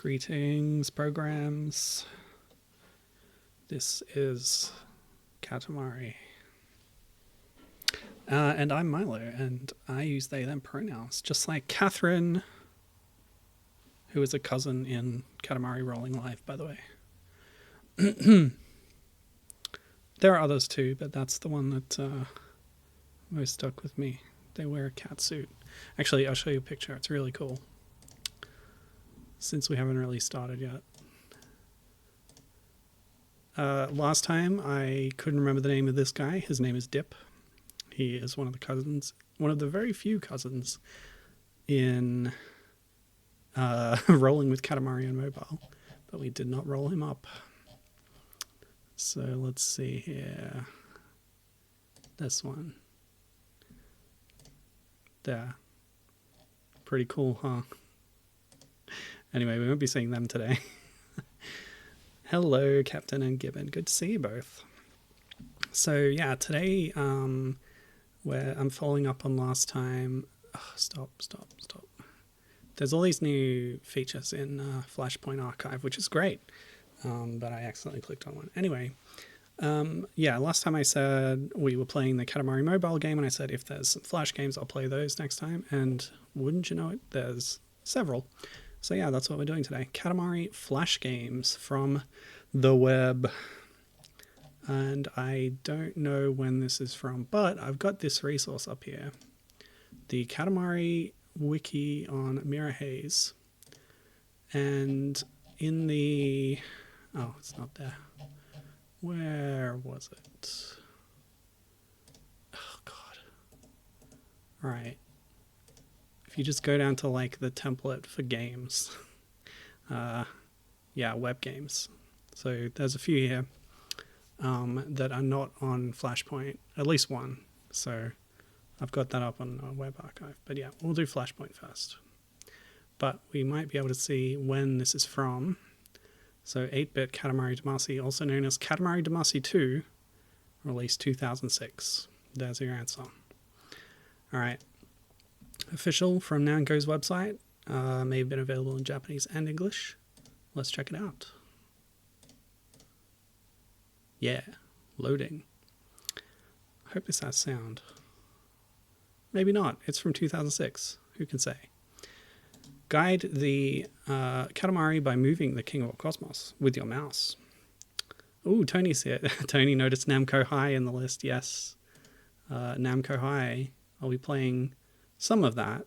Greetings, programs. This is Katamari. And I'm Milo, and I use they, them pronouns, just like Catherine, who is a cousin in Katamari Rolling Live, by the way. There are others too, but that's the one that most stuck with me. They wear a cat suit. Actually, I'll show you a picture. It's really cool. Since we haven't really started yet. Last time, I couldn't remember the name of this guy. His name is Dip. He is one of the cousins, one of the very few cousins in rolling with Katamari on mobile, but we did not roll him up. So let's see here. This one. There. Pretty cool, huh? Anyway, we won't be seeing them today. Hello, Captain and Gibbon. Good to see you both. So yeah, today where I'm following up on last time. Oh, stop. There's all these new features in Flashpoint Archive, which is great. But I accidentally clicked on one. Anyway, yeah, last time I said we were playing the Katamari mobile game, and I said if there's some Flash games, I'll play those next time. And wouldn't you know it, there's several. So yeah, that's what we're doing today. Katamari Flash games from the web. And I don't know when this is from, but I've got this resource up here. The Katamari wiki on Mirahaze. And in the... Oh, it's not there. Where was it? Oh, God. All right. If you just go down to like the template for games, yeah, web games. So there's a few here that are not on Flashpoint, at least one. So I've got that up on Web Archive. But yeah, we'll do Flashpoint first. But we might be able to see when this is from. So 8-bit Katamari Damacy, also known as Katamari Damacy 2, released 2006. There's your answer. All right. Official from Namco's website. May have been available in Japanese and English. Let's check it out. Yeah, loading. I hope this has sound. Maybe not. It's from 2006. Who can say? Guide the Katamari by moving the King of Cosmos with your mouse. Ooh, Tony's here. Tony noticed Namco High in the list. Yes. Namco High. I'll be playing some of that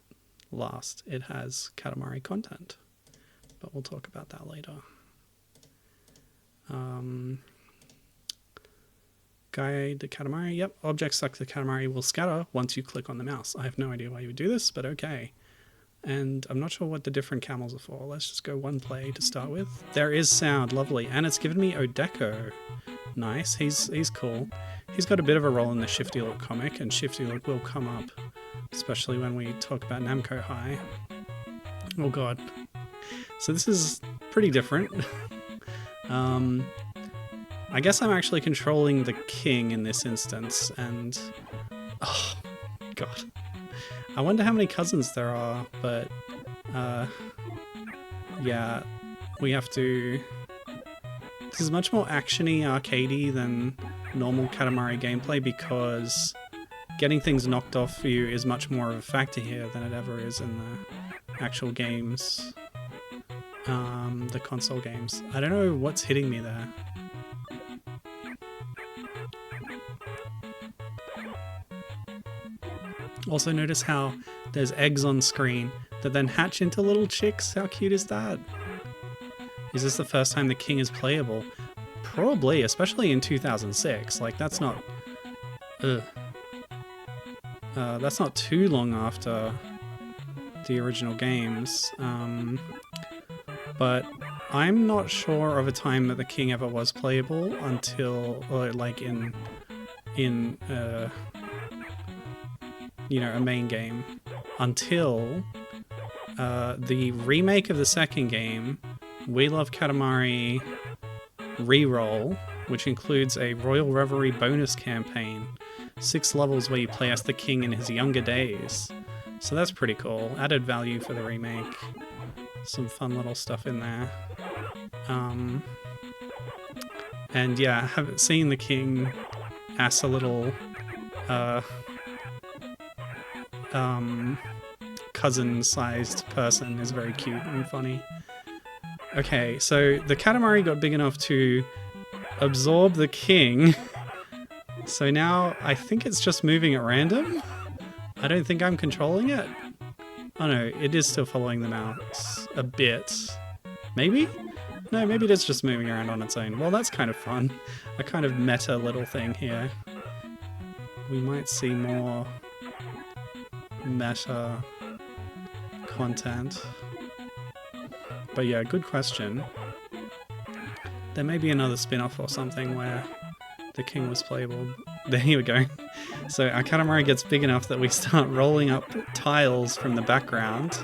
last. It has Katamari content, but we'll talk about that later. Guide the Katamari. Yep, objects stuck to the Katamari will scatter once you click on the mouse. I have no idea why you would do this, but okay. And I'm not sure what the different camels are for. Let's just go one play to start with. There is sound, lovely. And it's given me Odeko. Nice, he's cool. He's got a bit of a role in the Shifty Look comic, and Shifty Look will come up, especially when we talk about Namco High. Oh god. So this is pretty different. I guess I'm actually controlling the king in this instance, and... Oh, god. I wonder how many cousins there are, but... yeah, we have to... This is much more action-y, arcadey than normal Katamari gameplay, because getting things knocked off you is much more of a factor here than it ever is in the actual games. The console games. I don't know what's hitting me there. Also notice how there's eggs on screen that then hatch into little chicks. How cute is that? Is this the first time the king is playable? Probably, especially in 2006. Like, that's not... that's not too long after the original games. But I'm not sure of a time that the king ever was playable until, or like in you know, a main game, until the remake of the second game, We Love Katamari Reroll, which includes a Royal Revelry bonus campaign, 6 levels where you play as the king in his younger days. So that's pretty cool. Added value for the remake. Some fun little stuff in there. And yeah, seeing the king as a little cousin-sized person is very cute and funny. Okay, so the Katamari got big enough to absorb the king. So now I think it's just moving at random. I don't think I'm controlling it. Oh no, it is still following the mouse a bit. Maybe? No, maybe it is just moving around on its own. Well, that's kind of fun. A kind of meta little thing here. We might see more meta content. But yeah, good question. There may be another spin-off or something where the king was playable. There we go. So our Katamari gets big enough that we start rolling up tiles from the background,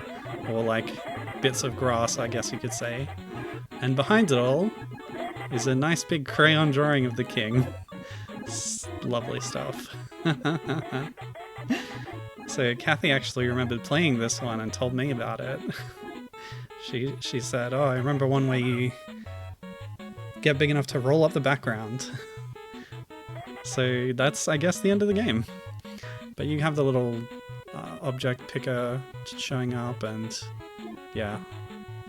or like bits of grass, I guess you could say. And behind it all is a nice big crayon drawing of the king. It's lovely stuff. So Kathy actually remembered playing this one and told me about it. She said, oh, I remember one where you get big enough to roll up the background. So that's, I guess, the end of the game. But you have the little object picker showing up, and yeah,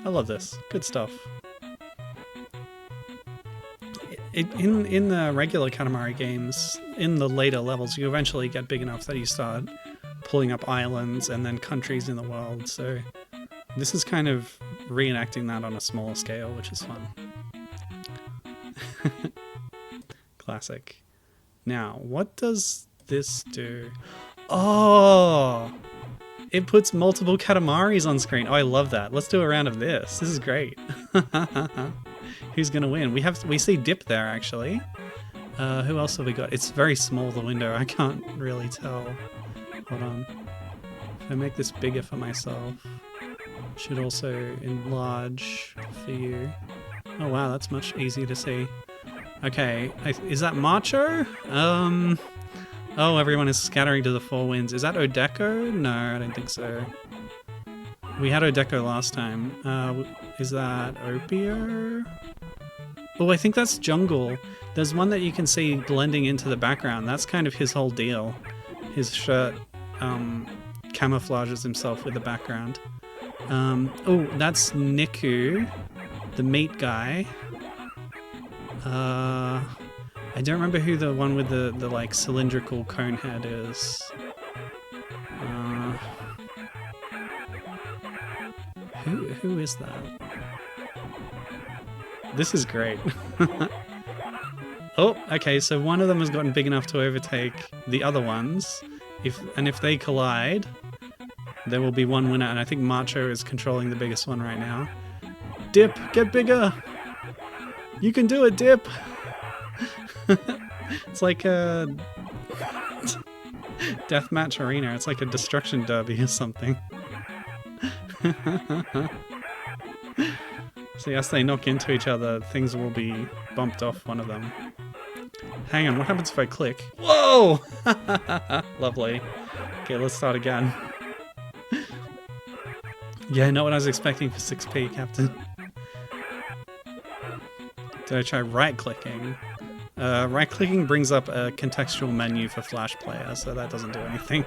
I love this. Good stuff. In the regular Katamari games, in the later levels, you eventually get big enough that you start pulling up islands and then countries in the world. So this is kind of reenacting that on a smaller scale, which is fun. Classic. Now, what does this do? Oh! It puts multiple Katamaris on screen. Oh, I love that. Let's do a round of this. This is great. Who's gonna win? We see Dip there, actually. Who else have we got? It's very small, the window. I can't really tell. Hold on. If I make this bigger for myself, should also enlarge for you. Oh wow, that's much easier to see. Okay, is that Macho? Oh, everyone is scattering to the four winds. Is that Odeko? No, I don't think so. We had Odeko last time. Is that Opio? Oh, I think that's Jungle. There's one that you can see blending into the background. That's kind of his whole deal. His shirt camouflages himself with the background. Oh, that's Niku, the meat guy. I don't remember who the one with the like cylindrical cone head is. Who is that? This is great. Oh, okay, so one of them has gotten big enough to overtake the other ones. If they collide, there will be one winner, and I think Macho is controlling the biggest one right now. Dip, get bigger! You can do it, Dip! It's like a deathmatch arena. It's like a destruction derby or something. So as they knock into each other, things will be bumped off one of them. Hang on, what happens if I click? Whoa! Lovely. Okay, let's start again. Yeah, not what I was expecting for 6p, Captain. Did I try right-clicking? Right-clicking brings up a contextual menu for Flash Player, so that doesn't do anything.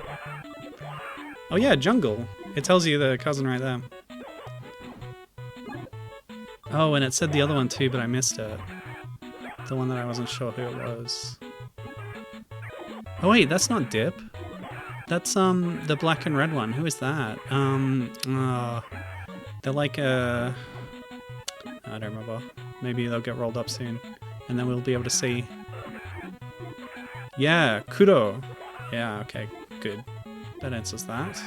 Oh yeah, Jungle. It tells you the cousin right there. Oh, and it said the other one too, but I missed it. The one that I wasn't sure who it was. Oh wait, that's not Dip. That's the black and red one. Who is that? They're like I don't remember. Maybe they'll get rolled up soon, and then we'll be able to see. Yeah, Kuro. Yeah, okay, good. That answers that.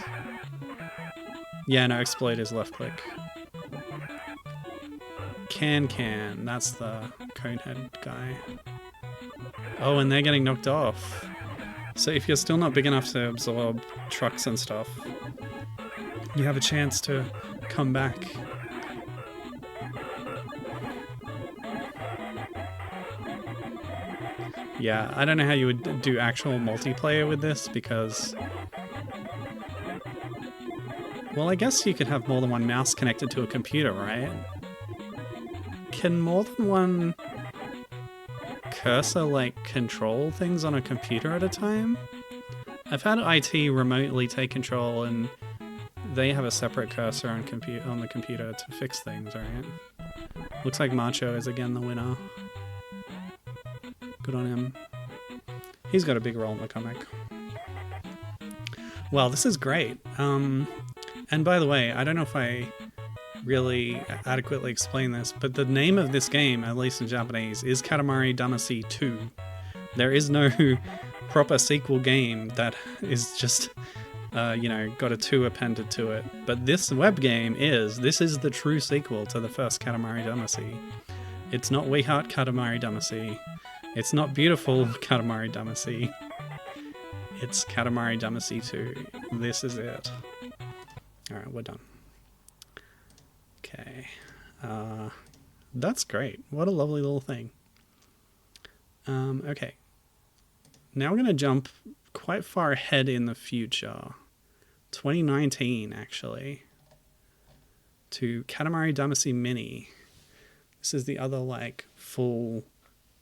Yeah, no, exploit is left click. Can, that's the conehead guy. Oh, and they're getting knocked off. So if you're still not big enough to absorb trucks and stuff, you have a chance to come back. Yeah, I don't know how you would do actual multiplayer with this, because... Well, I guess you could have more than one mouse connected to a computer, right? Can more than one cursor, like, control things on a computer at a time? I've had IT remotely take control, and they have a separate cursor on the computer to fix things, right? Looks like Macho is again the winner. Good on him. He's got a big role in the comic. Well, this is great. And by the way, I don't know if I really adequately explained this, but the name of this game, at least in Japanese, is Katamari Damacy 2. There is no proper sequel game that is just, you know, got a 2 appended to it. But this web game this is the true sequel to the first Katamari Damacy. It's not We Heart Katamari Damacy. It's not beautiful Katamari Damacy. It's Katamari Damacy 2. This is it. Alright, we're done. Okay. That's great. What a lovely little thing. Okay. Now we're going to jump quite far ahead in the future. 2019, actually. To Katamari Damacy Mini. This is the other, like, full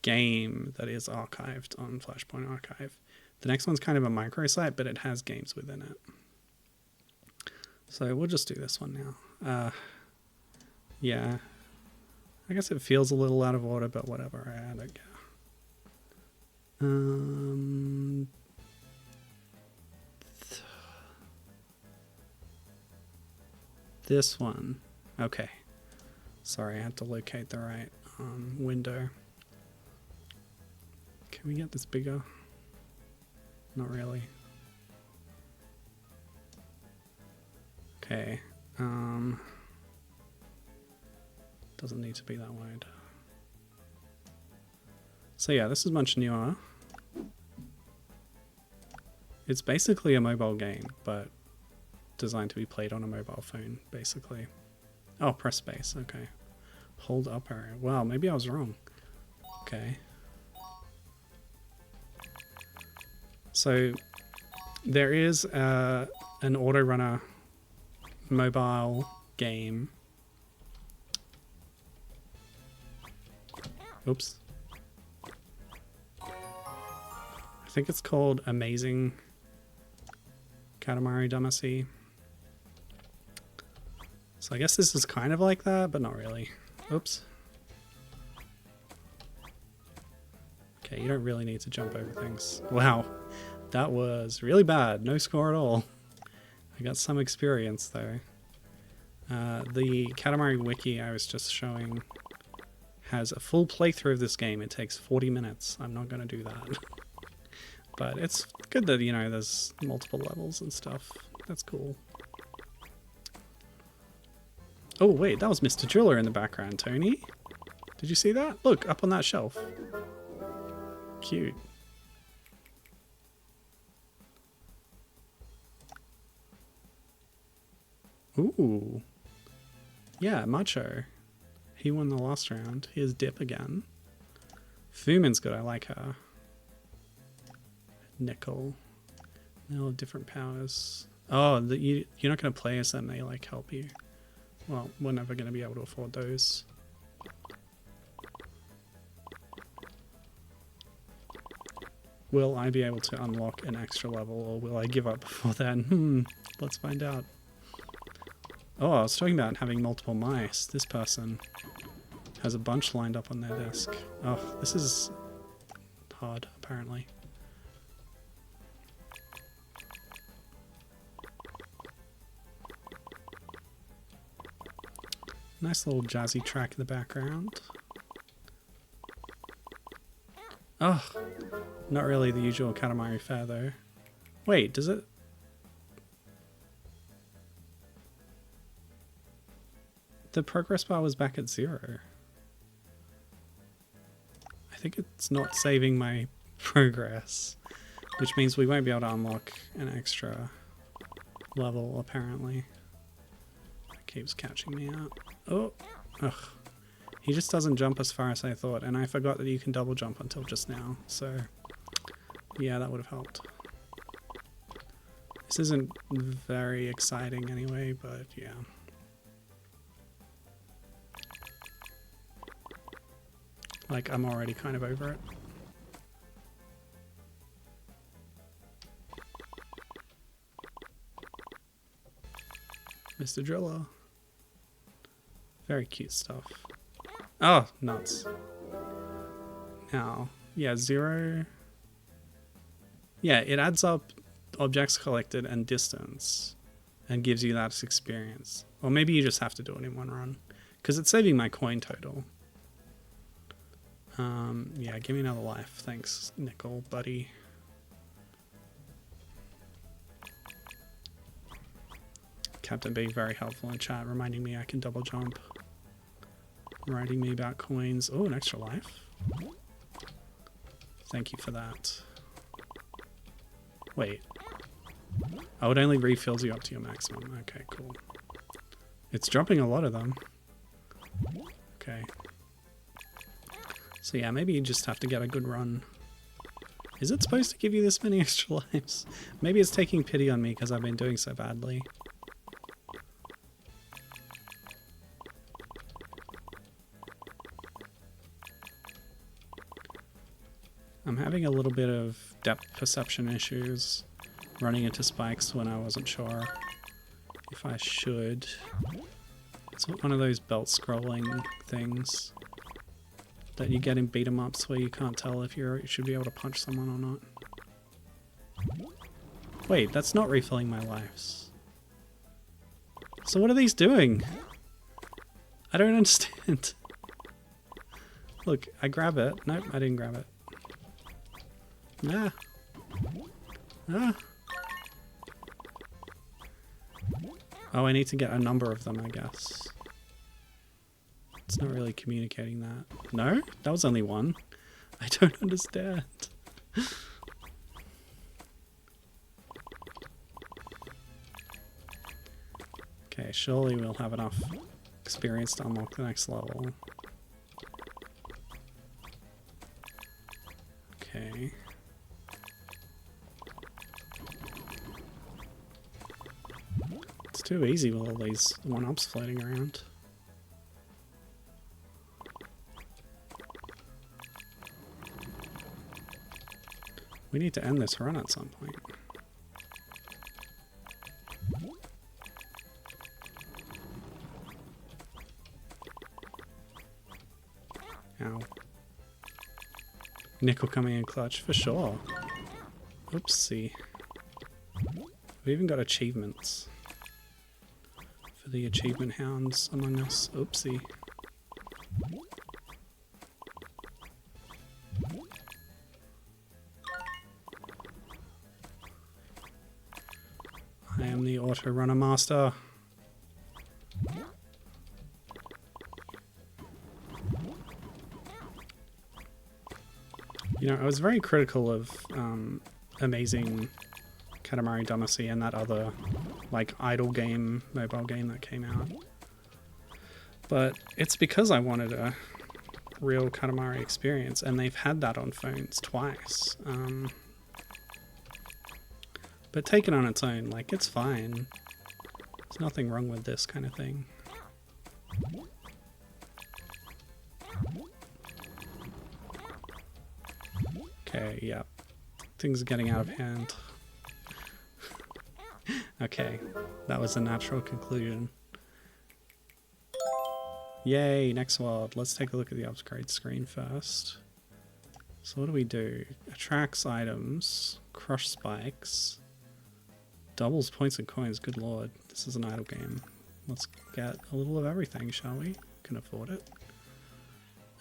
game that is archived on Flashpoint Archive. The next one's kind of a microsite, but it has games within it. So we'll just do this one now. Yeah. I guess it feels a little out of order, but whatever. I don't care. This one. Okay. Sorry, I had to locate the right window. Can we get this bigger? Not really. Okay. Doesn't need to be that wide. So yeah, this is much newer. It's basically a mobile game, but designed to be played on a mobile phone, basically. Oh, press space, okay. Hold up arrow. Wow, maybe I was wrong. Okay. So there is an autorunner mobile game. Oops. I think it's called Amazing Katamari Damacy. So I guess this is kind of like that, but not really. Oops. Okay, you don't really need to jump over things. Wow, that was really bad. No score at all. I got some experience though. The Katamari wiki I was just showing has a full playthrough of this game. It takes 40 minutes. I'm not going to do that. But it's good that, you know, there's multiple levels and stuff. That's cool. Oh, wait, that was Mr. Driller in the background, Tony. Did you see that? Look, up on that shelf. Cute. Ooh. Yeah, Macho. He won the last round. Here's Dip again. Fumin's good, I like her. Nickel. They all have different powers. Oh, you're not going to play as them, they like help you. Well, we're never going to be able to afford those. Will I be able to unlock an extra level, or will I give up before then? Let's find out. Oh, I was talking about having multiple mice. This person has a bunch lined up on their desk. Oh, this is hard, apparently. Nice little jazzy track in the background. Oh, not really the usual Katamari fare though. Wait, does it? The progress bar was back at 0. I think it's not saving my progress, which means we won't be able to unlock an extra level apparently. It keeps catching me out. Oh, ugh. He just doesn't jump as far as I thought, and I forgot that you can double jump until just now, so yeah, that would have helped. This isn't very exciting anyway, but yeah. Like, I'm already kind of over it. Mr. Driller. Very cute stuff. Oh, nuts. Now, yeah, 0. Yeah, it adds up objects collected and distance and gives you that experience. Or maybe you just have to do it in one run, because it's saving my coin total. Yeah, give me another life. Thanks, Nickel, buddy. Captain being very helpful in chat, reminding me I can double jump. Writing me about coins. Oh, an extra life. Thank you for that. Wait. Oh, it only refills you up to your maximum. Okay, cool. It's dropping a lot of them. Okay. So yeah, maybe you just have to get a good run. Is it supposed to give you this many extra lives? Maybe it's taking pity on me because I've been doing so badly. I'm having a little bit of depth perception issues, running into spikes when I wasn't sure if I should. It's one of those belt scrolling things that you get in beat 'em ups where you can't tell if you should be able to punch someone or not. Wait, that's not refilling my lives. So what are these doing? I don't understand. Look, I grab it. Nope, I didn't grab it. Ah. Ah. Oh, I need to get a number of them, I guess. It's not really communicating that. No? That was only one. I don't understand. Okay, surely we'll have enough experience to unlock the next level. Okay. It's too easy with all these one-ups floating around. We need to end this run at some point. Ow. Nickel coming in clutch, for sure. Oopsie. We've even got achievements for the achievement hounds among us. Oopsie. I am the autorunner master. You know, I was very critical of Amazing Katamari Damacy and that other, like, idle game, mobile game that came out. But it's because I wanted a real Katamari experience, and they've had that on phones twice. But taken on its own, like, it's fine. There's nothing wrong with this kind of thing. Okay, yeah. Things are getting out of hand. Okay, that was a natural conclusion. Yay, next world. Let's take a look at the upgrade screen first. So what do we do? Attracts items, crush spikes, doubles points and coins. Good lord, this is an idle game. Let's get a little of everything, shall we? Can afford it.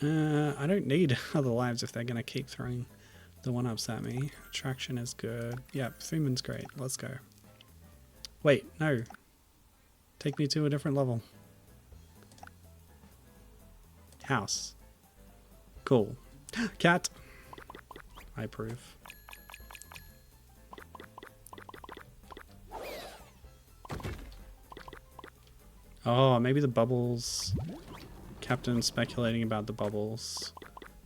I don't need other lives if they're going to keep throwing the one-ups at me. Attraction is good. Yep, Fuman's great. Let's go. Wait, no. Take me to a different level. House. Cool. Cat. I approve. Oh, maybe the bubbles. Captain speculating about the bubbles.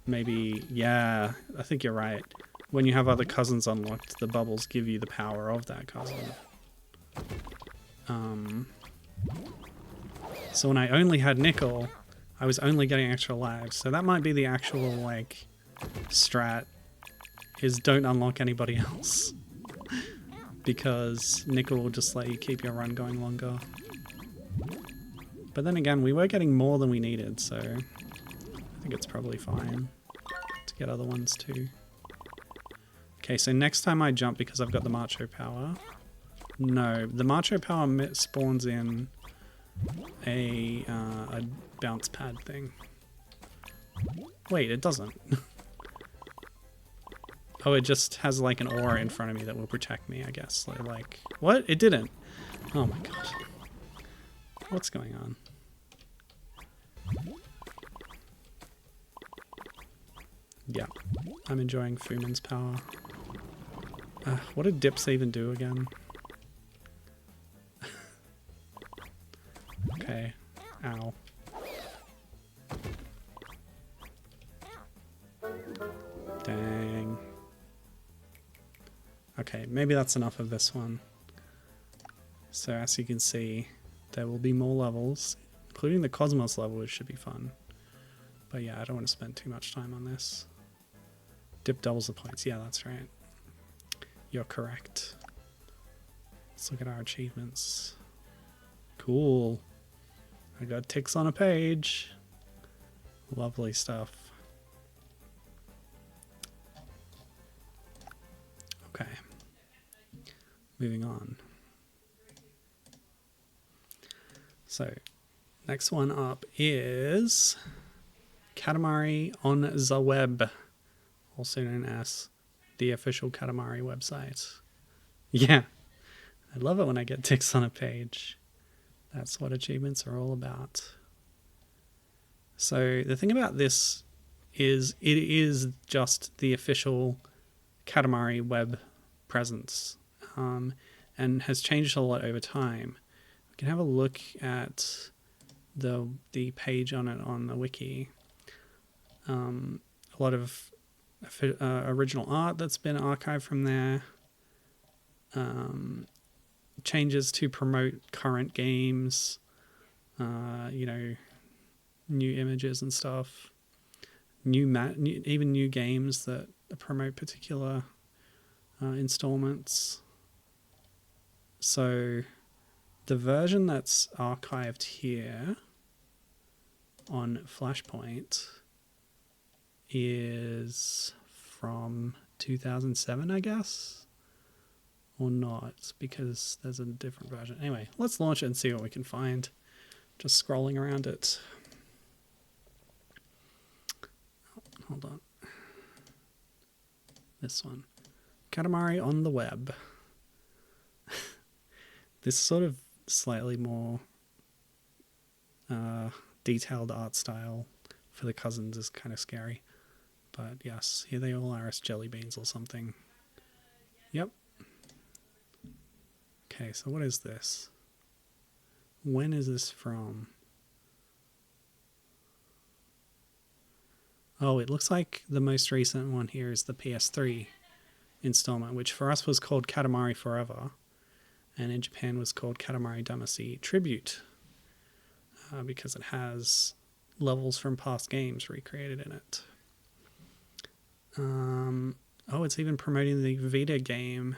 Maybe, yeah, I think you're right. When you have other cousins unlocked, the bubbles give you the power of that cousin. So when I only had nickel, I was only getting extra lives. So that might be the actual, like, strat, is don't unlock anybody else. Because nickel will just let you keep your run going longer. But then again, we were getting more than we needed, so I think it's probably fine to get other ones too. Okay, so next time I jump, because I've got the Macho Power... No, the Macho Power spawns in a bounce pad thing. Wait, it doesn't. Oh, it just has like an aura in front of me that will protect me, I guess. Like, what? It didn't. Oh my god. What's going on? Yeah, I'm enjoying Fumin's power. What did dips even do again? Okay. Ow. Dang. Okay, maybe that's enough of this one. So as you can see, there will be more levels, including the Cosmos level, which should be fun. But yeah, I don't want to spend too much time on this. Dip doubles the points. Yeah, that's right. You're correct. Let's look at our achievements. Cool. I got ticks on a page. Lovely stuff. Okay. Moving on. So, next one up is Katamari on the web, also known as the official Katamari website. Yeah, I love it when I get ticks on a page. That's what achievements are all about. So the thing about this is it is just the official Katamari web presence, and has changed a lot over time. We can have a look at the page on it on the wiki. A lot of original art that's been archived from there. Changes to promote current games, you know, new images and stuff, even new games that promote particular installments. So the version that's archived here on Flashpoint is from 2007, I guess. Or not, because there's a different version. Anyway, let's launch it and see what we can find. Just scrolling around it. Oh, hold on. This one. Katamari on the web. This sort of slightly more detailed art style for the cousins is kind of scary. But yes, here they all are as jelly beans or something. Yep. Okay, so what is this? When is this from? Oh, it looks like the most recent one here is the PS3 installment, which for us was called Katamari Forever, and in Japan was called Katamari Damacy Tribute, because it has levels from past games recreated in it. Oh, it's even promoting the Vita game,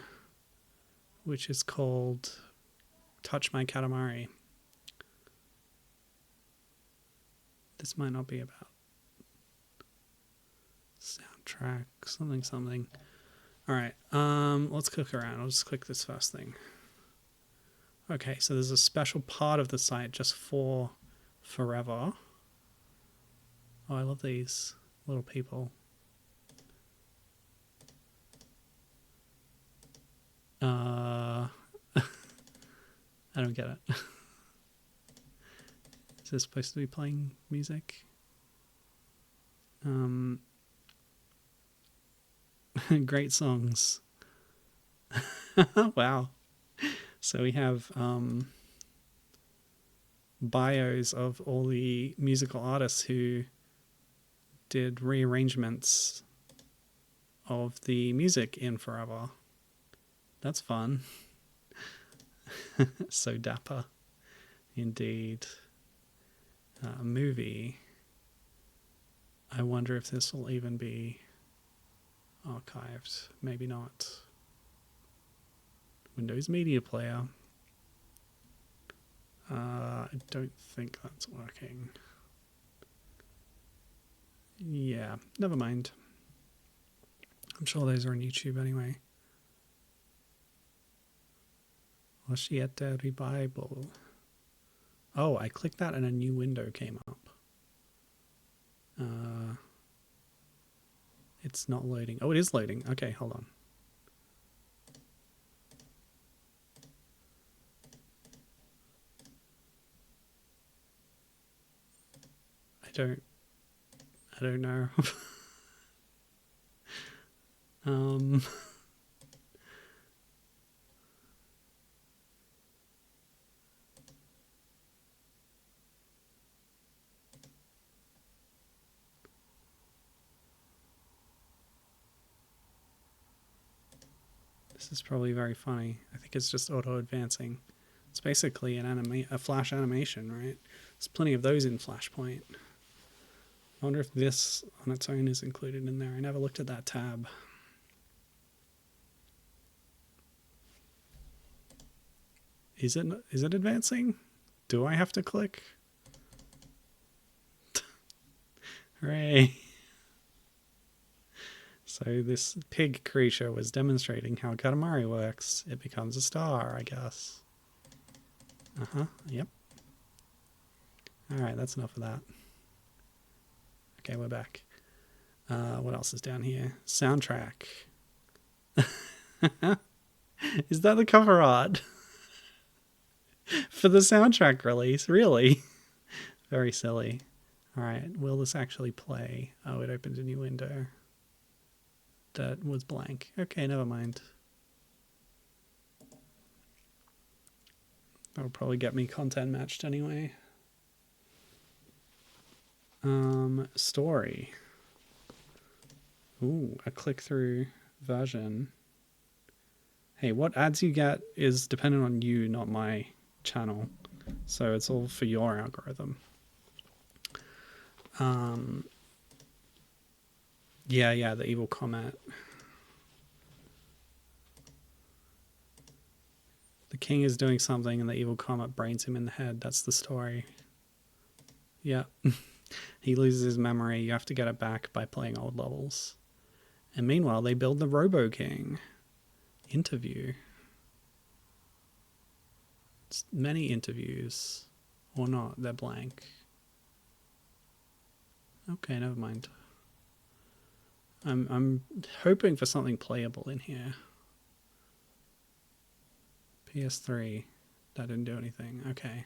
which is called Touch My Katamari. This might not be about soundtrack, something. Alright, let's click around. I'll just click this first thing. Okay, so there's a special part of the site just for Forever. Oh, I love these little people. I don't get it. Is this supposed to be playing music? Great songs. Wow. So we have bios of all the musical artists who did rearrangements of the music in Forever. That's fun. So dapper. Indeed. Movie. I wonder if this will even be archived. Maybe not. Windows Media Player. I don't think that's working. Yeah, never mind. I'm sure those are on YouTube anyway. Lasciate Bible. Oh, I clicked that and a new window came up. It's not loading. Oh, it is loading. Okay, hold on. I don't know. This is probably very funny. I think it's just auto-advancing. It's basically a Flash animation, right? There's plenty of those in Flashpoint. I wonder if this on its own is included in there. I never looked at that tab. Is it advancing? Do I have to click? Hooray! So this pig creature was demonstrating how Katamari works. It becomes a star, I guess. Yep. Alright, that's enough of that. Okay, we're back. What else is down here? Soundtrack. Is that the cover art? For the soundtrack release? Really? Very silly. Alright, will this actually play? Oh, it opened a new window. That was blank. Okay, never mind. That'll probably get me content matched anyway. Story. Ooh, a click-through version. Hey, what ads you get is dependent on you, not my channel. So it's all for your algorithm. Yeah, the evil comet. The king is doing something and the evil comet brains him in the head. That's the story. Yeah. He loses his memory. You have to get it back by playing old levels. And meanwhile, they build the Robo King. Interview. It's many interviews. Or not. They're blank. Okay, never mind. I'm hoping for something playable in here. PS3. That didn't do anything. Okay.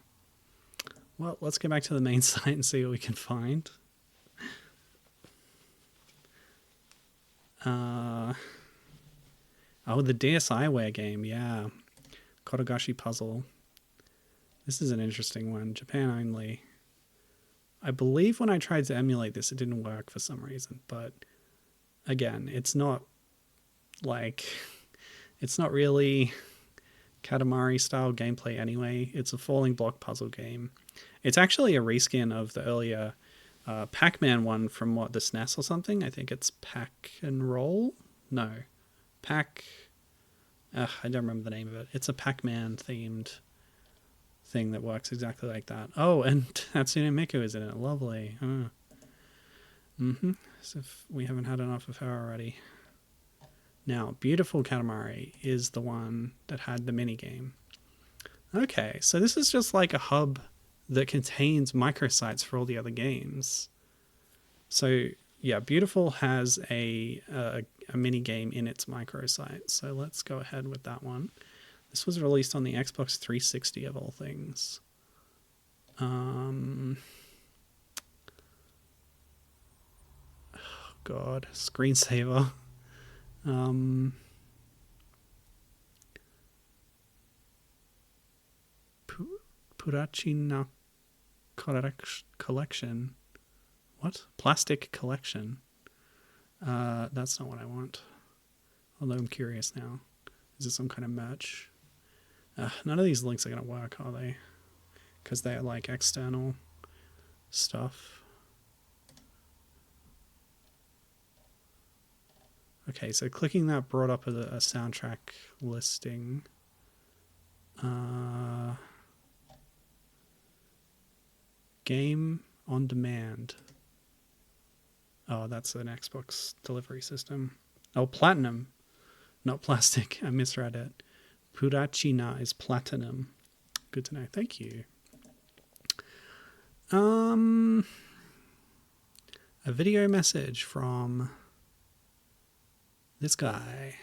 Well, let's get back to the main site and see what we can find. Oh, the DSiWare game. Yeah. Kotogashi Puzzle. This is an interesting one. Japan only. I believe when I tried to emulate this, it didn't work for some reason. But again, it's not like... It's not really Katamari style gameplay anyway. It's a falling block puzzle game. It's actually a reskin of the earlier Pac-Man one from what, the SNES or something? I think it's Pack and Roll? No. I don't remember the name of it. It's a Pac-Man themed thing that works exactly like that. Oh, and Hatsune Miku is in it. Lovely. So if we haven't had enough of her already. Now, Beautiful Katamari is the one that had the minigame. Okay, so this is just like a hub that contains microsites for all the other games. So, yeah, Beautiful has a minigame in its microsite. So let's go ahead with that one. This was released on the Xbox 360 of all things. Oh God, screensaver. Purachina collection. What? Plastic collection. That's not what I want. Although I'm curious now. Is this some kind of merch? None of these links are going to work, are they? Because they're like external stuff. Okay, so clicking that brought up a soundtrack listing. Game on demand. Oh, that's an Xbox delivery system. Oh, platinum, not plastic. I misread it. Purachina is platinum. Good to know. Thank you. A video message from this guy.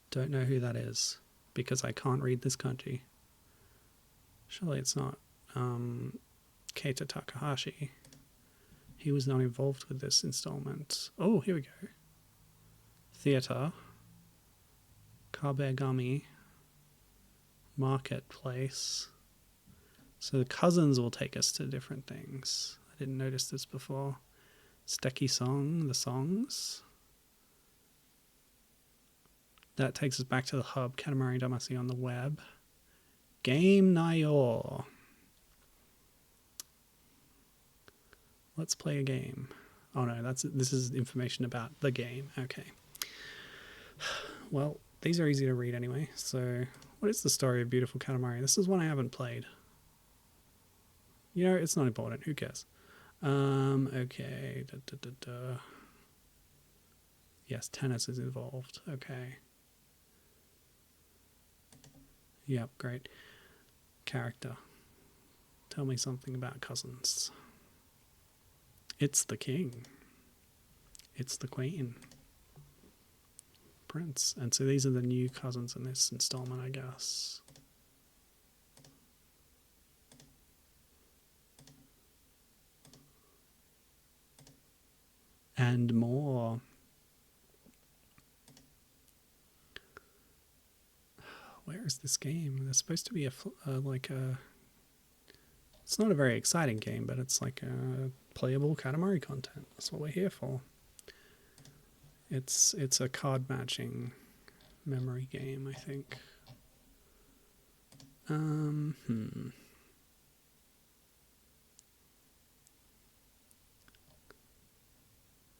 Don't know who that is because I can't read this kanji. Surely it's not Keita Takahashi. He was not involved with this installment. Oh, here we go. Theater. Kabegami. Marketplace. So the cousins will take us to different things. I didn't notice this before. Steki Song, the songs. That takes us back to the hub, Katamari Damacy on the web. Game Nayo. Let's play a game. Oh no, this is information about the game. Okay. Well, these are easy to read anyway. So, what is the story of Beautiful Katamari? This is one I haven't played. You know, it's not important. Who cares? Okay. Yes, tennis is involved. Okay. Yep, great. Character. Tell me something about cousins. It's the king. It's the queen. Prince. And so these are the new cousins in this installment, I guess. And more. Where is this game? There's supposed to be it's not a very exciting game, but it's like a playable Katamari content. That's what we're here for. It's a card matching memory game, I think.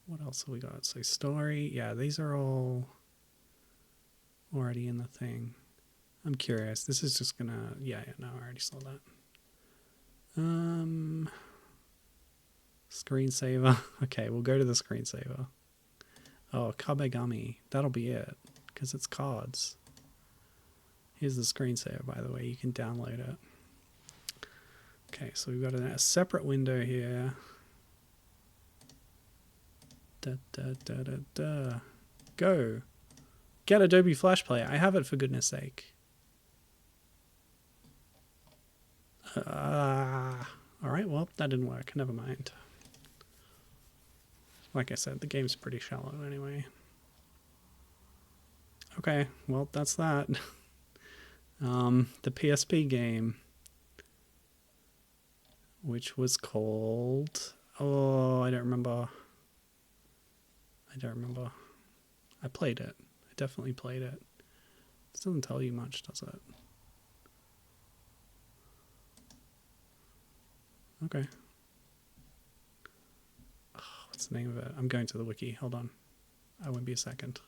What else have we got? So story, yeah, these are all already in the thing. I'm curious. This is just gonna, yeah, no, I already saw that. Screensaver. Okay, we'll go to the screensaver. Oh, Kabegami. That'll be it, because it's cards. Here's the screensaver, by the way. You can download it. Okay, so we've got a separate window here. Go. Get Adobe Flash Player. I have it, for goodness sake. Alright, well, that didn't work. Never mind. Like I said, the game's pretty shallow anyway. Okay, well, that's that. The PSP game, which was called... Oh, I don't remember. I played it. I definitely played it. This doesn't tell you much, does it? Okay. Oh, what's the name of it? I'm going to the wiki. Hold on. I won't be a second.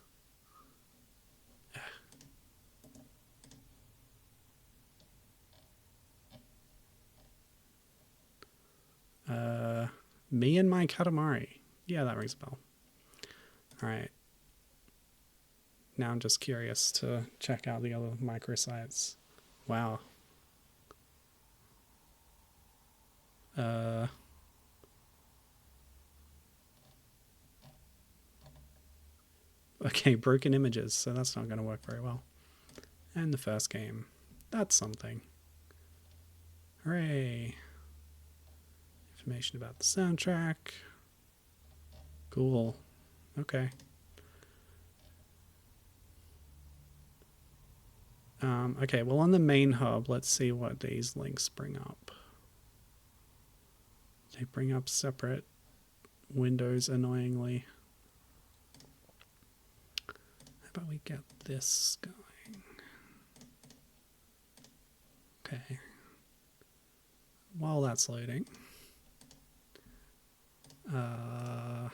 Me and my Katamari. Yeah, that rings a bell. Alright. Now I'm just curious to check out the other microsites. Wow. Okay, broken images, so that's not going to work very well. And the first game. That's something. Hooray. Information about the soundtrack. Cool. Okay. Okay, well, on the main hub, let's see what these links bring up. They bring up separate windows, annoyingly. about we get this going? Okay. While that's loading, oh,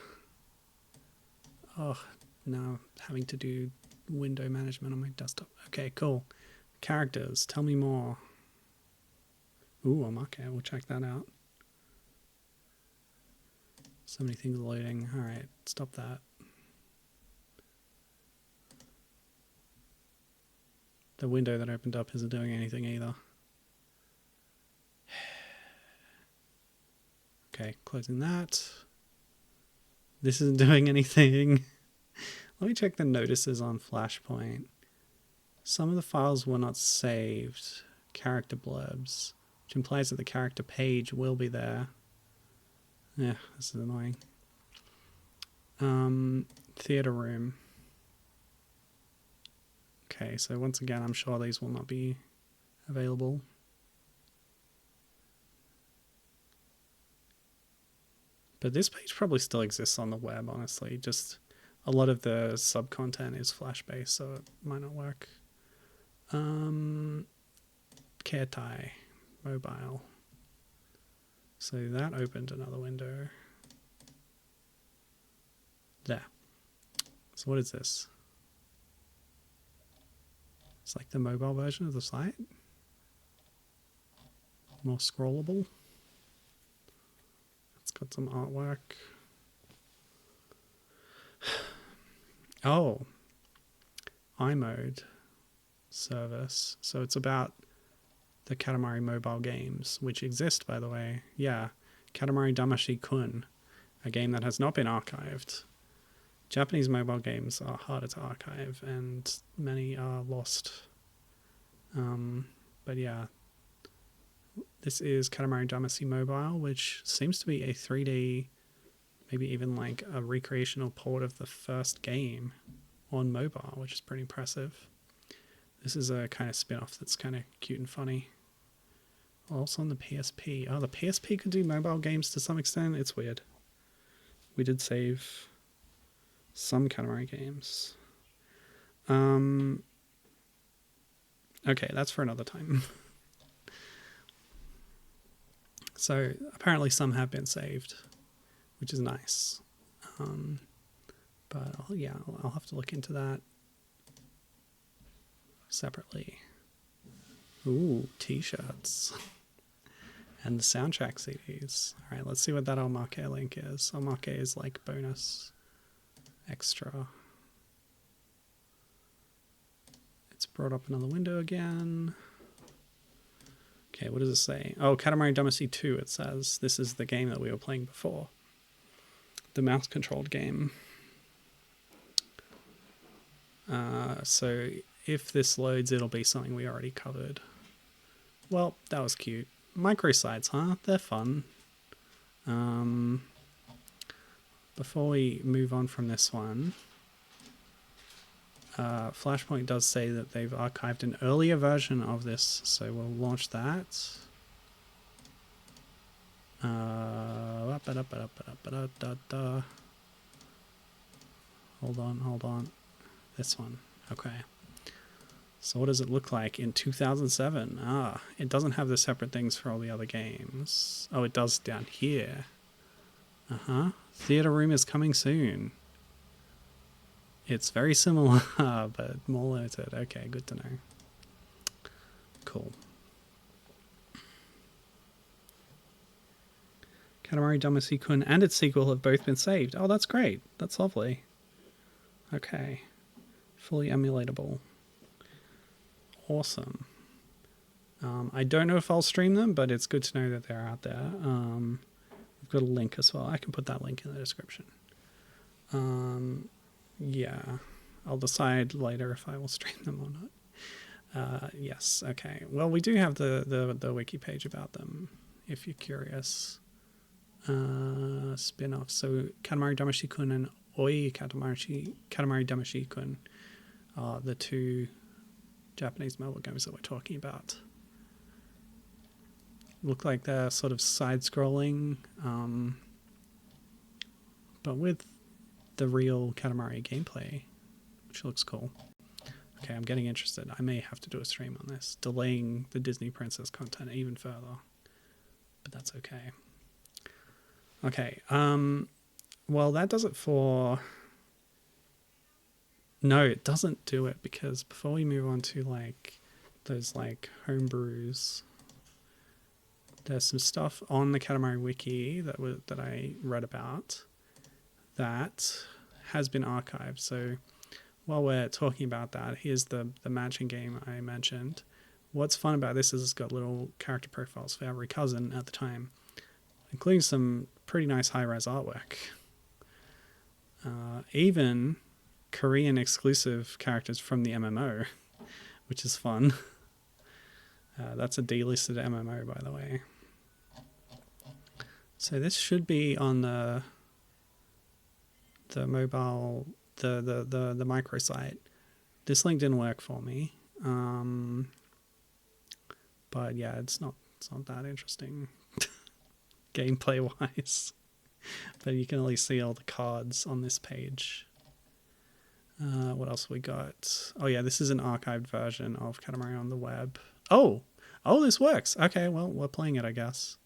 now having to do window management on my desktop. Okay, cool. Characters, tell me more. Ooh, I'm okay. We'll check that out. So many things loading. All right, stop that. The window that opened up isn't doing anything either. Okay, closing that. This isn't doing anything. Let me check the notices on Flashpoint. Some of the files were not saved. Character blurbs, which implies that the character page will be there. Yeah, this is annoying. Theater room. Okay, so once again, I'm sure these will not be available. But this page probably still exists on the web, honestly. Just a lot of the sub-content is Flash-based, so it might not work. Katamari mobile. So that opened another window. There. So what is this? It's like the mobile version of the site. More scrollable. It's got some artwork. Oh. iMode service. So it's about the Katamari mobile games, which exist, by the way. Yeah. Katamari Damacy, a game that has not been archived. Japanese mobile games are harder to archive, and many are lost. But yeah, this is Katamari Damacy Mobile, which seems to be a 3D, maybe even like a recreational port of the first game on mobile, which is pretty impressive. This is a kind of spin-off that's kind of cute and funny. Also on the PSP. Oh, the PSP could do mobile games to some extent. It's weird. We did save some Katamari games. Okay, that's for another time. So apparently some have been saved, which is nice. But I'll have to look into that separately. Ooh, t-shirts. And the soundtrack CDs. All right, let's see what that Omake link is. Omake is like bonus, extra. It's brought up another window again. Okay, what does it say? Oh, Katamari Damacy 2, it says. This is the game that we were playing before. The mouse-controlled game. So if this loads, it'll be something we already covered. Well, that was cute. Microsites, huh? They're fun. Before we move on from this one, Flashpoint does say that they've archived an earlier version of this, so we'll launch that. Hold on. This one. Okay. So what does it look like in 2007? Ah, it doesn't have the separate things for all the other games. Oh, it does down here. Theater room is coming soon. It's very similar, but more limited. Okay, good to know. Cool. Katamari Damacy and its sequel have both been saved. Oh, that's great. That's lovely. Okay. Fully emulatable. Awesome. I don't know if I'll stream them, but it's good to know that they're out there. I've got a link as well. I can put that link in the description. Yeah, I'll decide later if I will stream them or not. Yes, okay. Well, we do have the wiki page about them, if you're curious. Spin-off. So Katamari Damacy and Oi Katamari Damacy are the two Japanese mobile games that we're talking about. Look like they're sort of side-scrolling, but with the real Katamari gameplay. which looks cool. Okay, I'm getting interested. I may have to do a stream on this, delaying the Disney Princess content even further, but that's okay. Okay, well, that does it for... No, it doesn't do it, because before we move on to like those like homebrews, there's some stuff on the Katamari wiki that I read about that has been archived. So while we're talking about that, here's the matching game I mentioned. What's fun about this is it's got little character profiles for every cousin at the time, including some pretty nice high-res artwork. Even Korean exclusive characters from the MMO, which is fun. That's a delisted MMO, by the way. So this should be on the mobile, the microsite. This link didn't work for me, but yeah, it's not that interesting gameplay wise. But you can at least see all the cards on this page. What else we got? Oh yeah, this is an archived version of Katamari on the web. Oh, this works. Okay, well, we're playing it, I guess.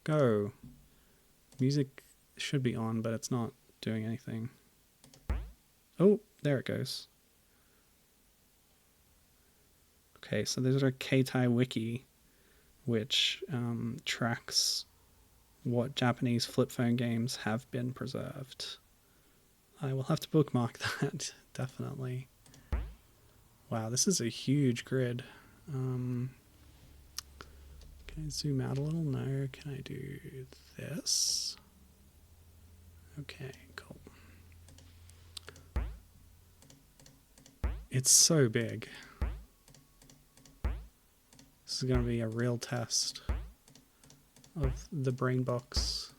Go. Music should be on, but it's not doing anything. Oh, there it goes. Okay, so there's a Keitai wiki, which tracks what Japanese flip phone games have been preserved. I will have to bookmark that, definitely. Wow, this is a huge grid. Can I zoom out a little? No. Can I do this? Okay, cool. It's so big. This is going to be a real test of the brain box.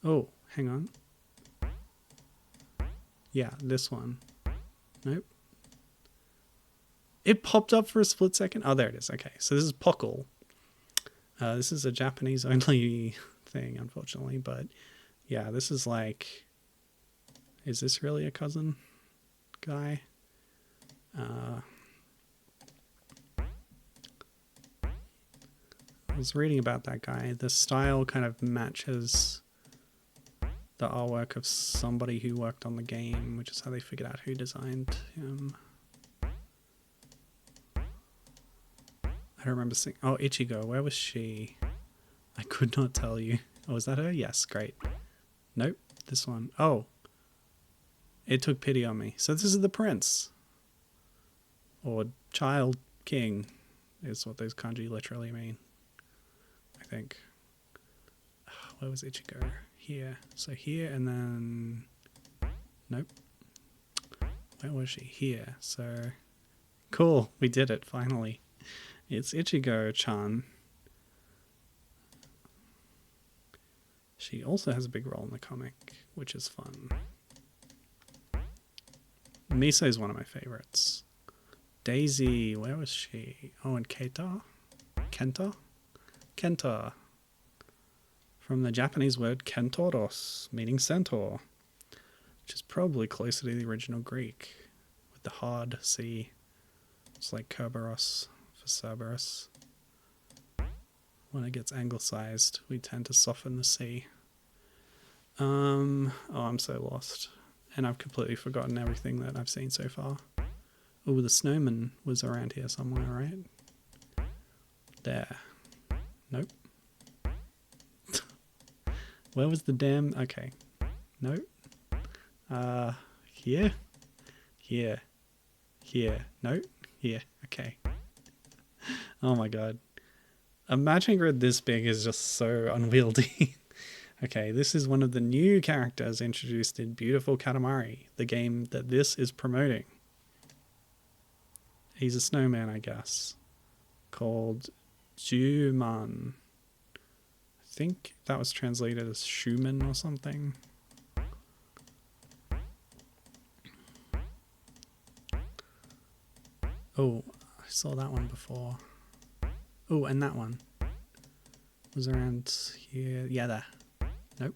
Oh, hang on. Yeah, this one. Nope. It popped up for a split second. Oh, there it is. Okay, so this is Pockle. This is a Japanese only thing, unfortunately, but yeah, this is like, is this really a cousin guy? I was reading about that guy. The style kind of matches the artwork of somebody who worked on the game, which is how they figured out who designed him. I don't remember seeing... Oh, Ichigo, where was she? I could not tell you. Oh, is that her? Yes, great. Nope, this one. Oh. It took pity on me. So this is the prince. Or child king is what those kanji literally mean. I think. Where was Ichigo? Here. So here and then... Nope. Where was she? Here. So... Cool. We did it, finally. It's Ichigo-chan. She also has a big role in the comic, which is fun. Miso is one of my favorites. Daisy, where was she? Oh, and Kenta? Kenta. From the Japanese word kentoros, meaning centaur, which is probably closer to the original Greek, with the hard C. It's like Kerberos for Cerberus. When it gets anglicized, we tend to soften the C. Oh, I'm so lost. And I've completely forgotten everything that I've seen so far. Oh, the snowman was around here somewhere, right? There. Nope. Where was the damn... Okay. Nope. Here? Here. Here. Nope. Here. Okay. Oh my god. A matching grid this big is just so unwieldy. Okay, this is one of the new characters introduced in Beautiful Katamari, the game that this is promoting. He's a snowman, I guess, called Juman. I think that was translated as Schumann or something. Oh, I saw that one before. Oh, and that one was around here. Yeah, there. Nope.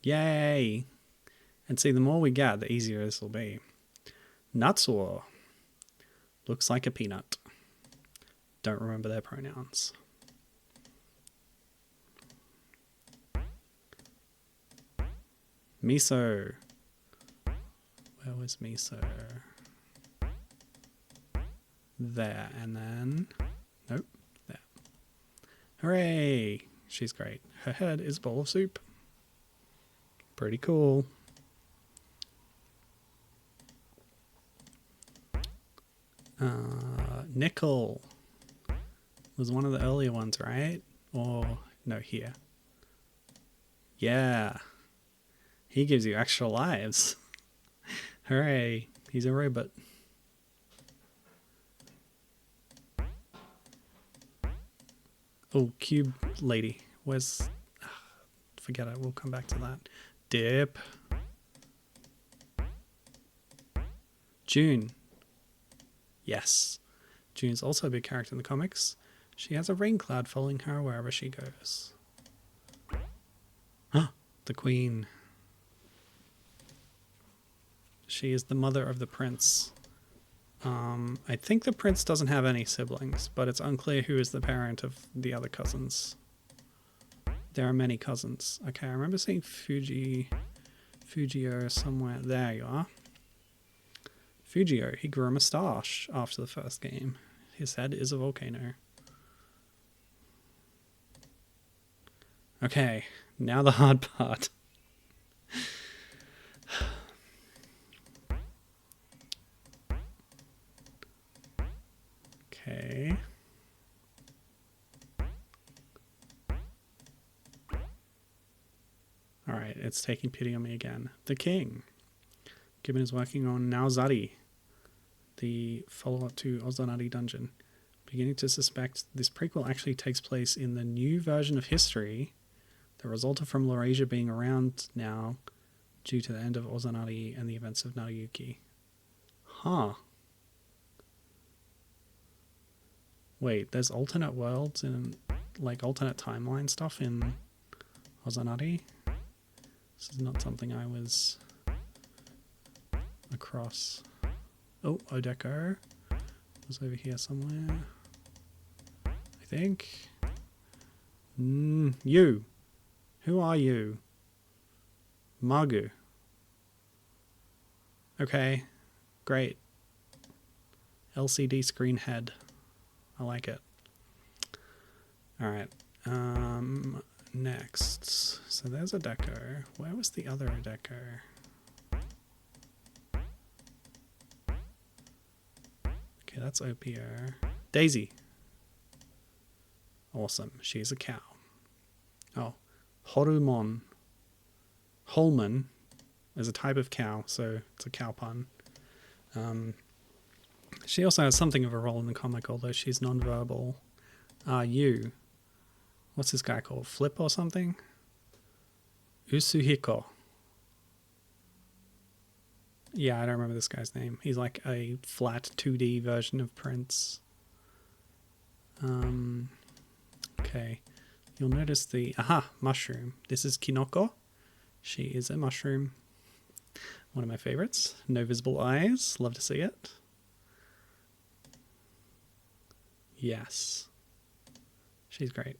Yay! And see, the more we get, the easier this will be. Natsuo. Looks like a peanut. Don't remember their pronouns. Miso. Where was Miso? There, and then... Nope, there. Hooray! She's great. Her head is a bowl of soup. Pretty cool. Nickel was one of the earlier ones, right? Or, no, here. Yeah. He gives you extra lives. Hooray. He's a robot. Oh, cube lady. Where's... Forget it. We'll come back to that. Dip. June. Yes. June's also a big character in the comics. She has a rain cloud following her wherever she goes. Huh. The queen. She is the mother of the prince. I think the prince doesn't have any siblings, but it's unclear who is the parent of the other cousins. There are many cousins. Okay, I remember seeing Fujio somewhere. There you are. Fujio, he grew a moustache after the first game. His head is a volcano. Okay, now the hard part. Okay. Alright, it's taking pity on me again. The King. Gibbon is working on Naozari, the follow-up to Ozanari Dungeon. Beginning to suspect this prequel actually takes place in the new version of history that resulted from Laurasia being around now due to the end of Ozanari and the events of Naruyuki. Huh. Wait, there's alternate worlds and like alternate timeline stuff in Ozanari? This is not something I was across. Oh, Odeko was over here somewhere. I think. You. Who are you? Magu. Okay, great. LCD screen head. I like it. Alright. Next. So there's a deco. Where was the other deco? Okay, that's Opio. Daisy. Awesome. She's a cow. Oh. Horumon. Holman is a type of cow, so it's a cow pun. She also has something of a role in the comic, although she's non-verbal. You. What's this guy called? Flip or something? Usuhiko. Yeah, I don't remember this guy's name. He's like a flat 2D version of Prince. Okay. You'll notice the... Aha! Mushroom. This is Kinoko. She is a mushroom. One of my favorites. No visible eyes. Love to see it. Yes. She's great.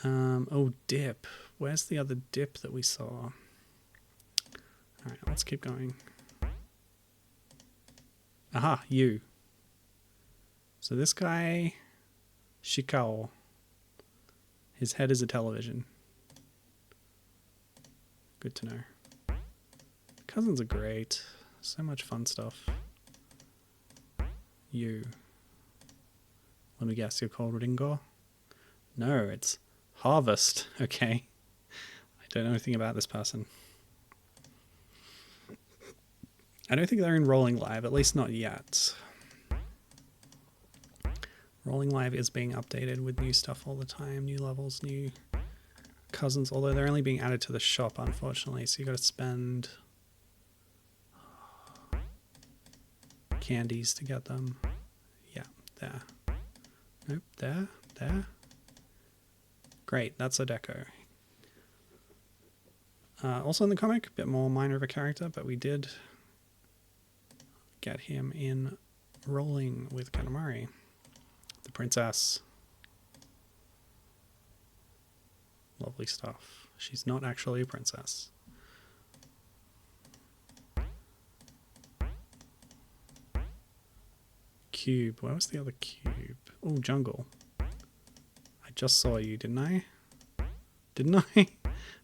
Oh, dip. Where's the other dip that we saw? Alright, let's keep going. Aha, you. So this guy, Shikao, his head is a television. Good to know. Cousins are great. So much fun stuff. You. Let me guess, you're called Ringo? No, it's Harvest. Okay. I don't know anything about this person. I don't think they're in Rolling Live, at least not yet. Rolling Live is being updated with new stuff all the time, new levels, new cousins, although they're only being added to the shop, unfortunately, so you gotta spend candies to get them. Yeah, there. Nope, there. Great, that's a deco. Also in the comic, a bit more minor of a character, but we did get him in rolling with Katamari. The princess. Lovely stuff. She's not actually a princess. Cube. Where was the other cube? Oh, jungle. I just saw you, didn't I? Didn't I?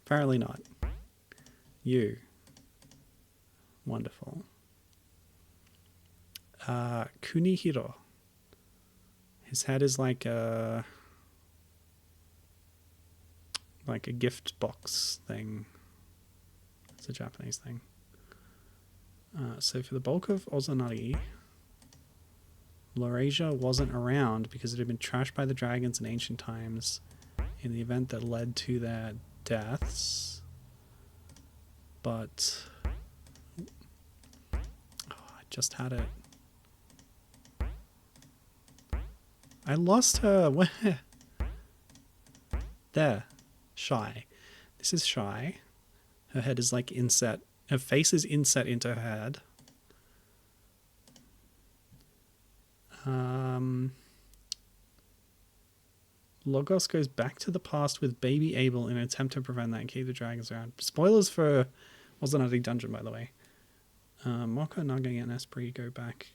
Apparently not. You. Wonderful. Kunihiro. His head is like a gift box thing. It's a Japanese thing. So for the bulk of Ozanari, Laurasia wasn't around because it had been trashed by the dragons in ancient times in the event that led to their deaths. But I just had it. I lost her. Where? There. Shy. This is Shy. Her head is like inset. Her face is inset into her head. Logos goes back to the past with baby Abel in an attempt to prevent that and keep the dragons around. Spoilers for Ozanari Dungeon, by the way. Mokka, Naga, and Esprit go back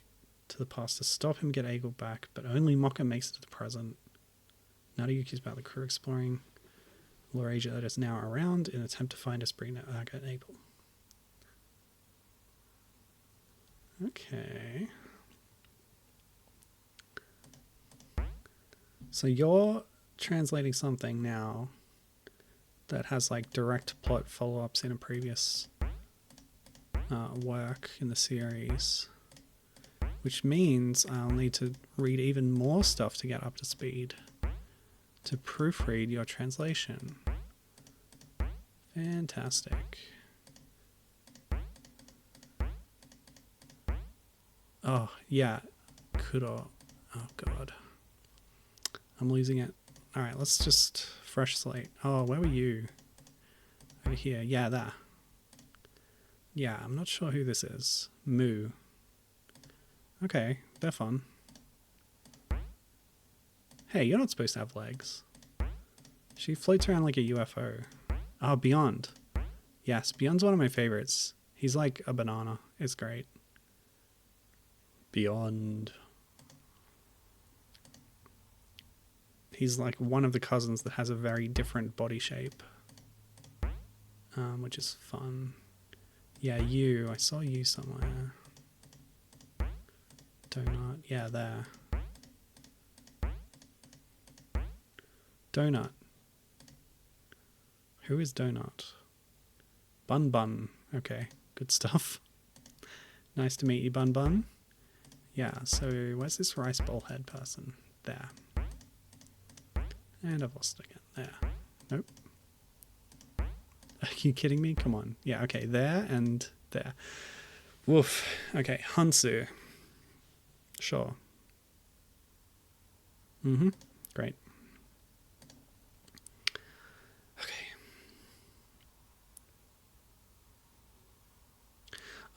to the past to stop him get Abel back, but only Mokka makes it to the present. Nariyuki's about the crew exploring Laurasia that is now around in an attempt to find Esprit, Naga, and Abel. Okay. So you're translating something now that has like direct plot follow-ups in a previous work in the series, which means I'll need to read even more stuff to get up to speed to proofread your translation. Fantastic. Oh, yeah. Kuro. Oh, God. I'm losing it. Alright, let's just fresh slate. Oh, where were you? Over here. Yeah, there. Yeah, I'm not sure who this is. Moo. Okay, they're fun. Hey, you're not supposed to have legs. She floats around like a UFO. Oh, Beyond. Yes, Beyond's one of my favorites. He's like a banana. It's great. Beyond. He's like one of the cousins that has a very different body shape, which is fun. Yeah, you. I saw you somewhere. Donut. Yeah, there. Donut. Who is Donut? Bun Bun. Okay, good stuff. Nice to meet you, Bun Bun. Yeah, so where's this rice bowl head person? There. And I've lost it again. There. Nope. Are you kidding me? Come on. Yeah, okay. There and there. Woof. Okay, Hansu. Sure. Mm-hmm. Great. Okay.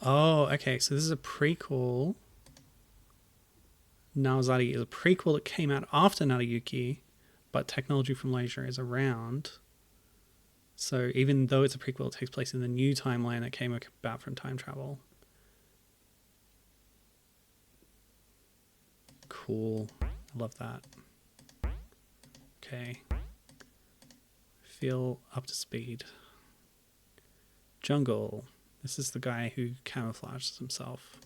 Oh, okay. So this is a prequel. Naozari is a prequel that came out after Nariyuki, but technology from Malaysia is around. So even though it's a prequel, it takes place in the new timeline that came about from time travel. Cool. I love that. Okay. Feel up to speed. Jungle. This is the guy who camouflages himself.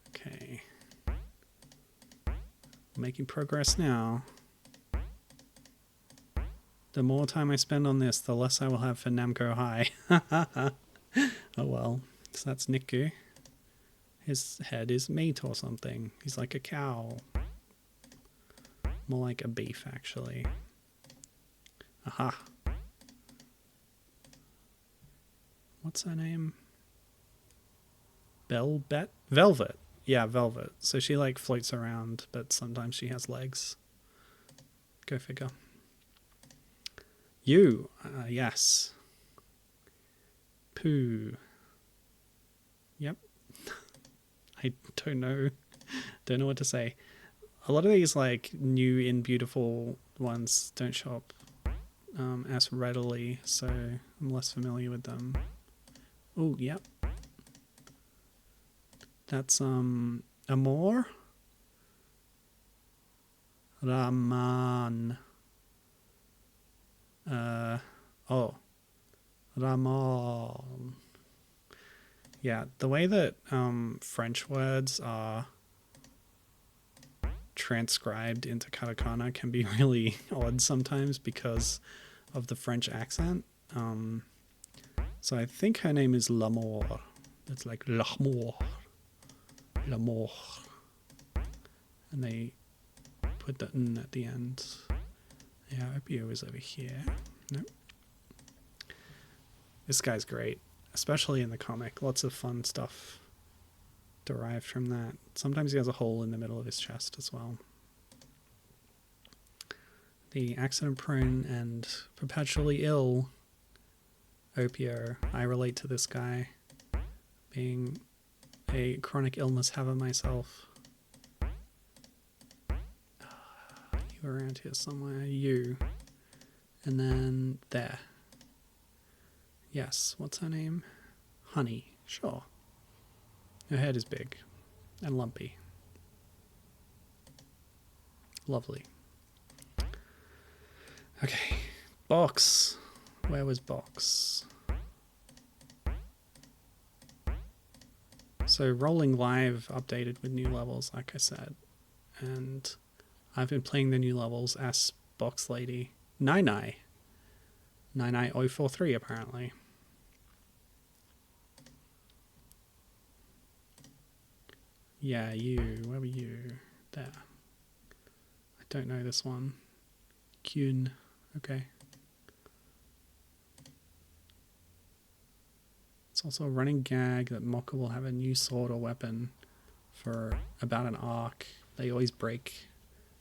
Okay. Making progress now. The more time I spend on this, the less I will have for Namco High. Oh well. So that's Niku. His head is meat or something. He's like a cow. More like a beef, actually. Aha. What's her name? Velvet. Yeah, Velvet. So she like floats around, but sometimes she has legs. Go figure. You. Yes. Poo. Yep. I don't know. Don't know what to say. A lot of these like new and beautiful ones don't show up as readily, so I'm less familiar with them. Oh, yep. That's Amor. Raman. Oh. Ramon. Yeah, the way that French words are transcribed into katakana can be really odd sometimes because of the French accent. So I think her name is L'Amour. It's like L'Amour. L'Amour. And they put the N at the end. Yeah, Opio is over here. Nope. This guy's great, especially in the comic. Lots of fun stuff derived from that. Sometimes he has a hole in the middle of his chest as well. The accident-prone and perpetually ill Opio. I relate to this guy, being a chronic illness haver myself. You around here somewhere. You. And then there. Yes, what's her name? Honey. Sure. Her head is big and lumpy. Lovely. Okay. Box. Where was Box? So Rolling Live updated with new levels, like I said. And I've been playing the new levels as Box Lady. Nai 043 apparently. Yeah, you. Where were you? There. I don't know this one. Kyun. Okay. It's also a running gag that Mokka will have a new sword or weapon for about an arc. They always break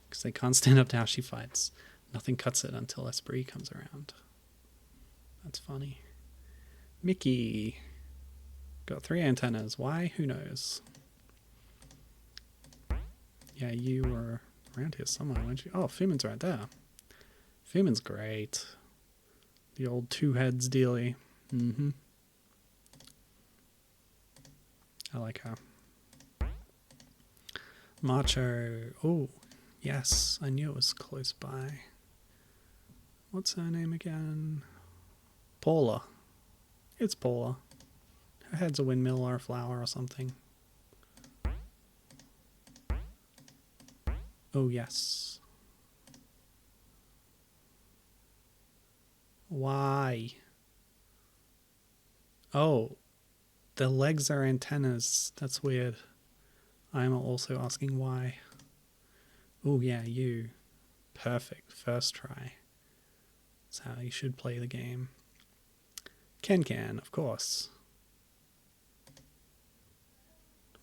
because they can't stand up to how she fights. Nothing cuts it until Esprit comes around. That's funny. Mickey. Got 3 antennas. Why? Who knows? Yeah, you were around here somewhere, weren't you? Oh, Fumin's right there. Fumin's great. The old 2 heads dealy. Mm-hmm. I like her. Macho. Oh, yes. I knew it was close by. What's her name again? Paula. It's Paula. Her head's a windmill or a flower or something. Oh, yes. Why? Oh, the legs are antennas. That's weird. I'm also asking why. Oh, yeah, you. Perfect. First try. That's how you should play the game. Can, of course.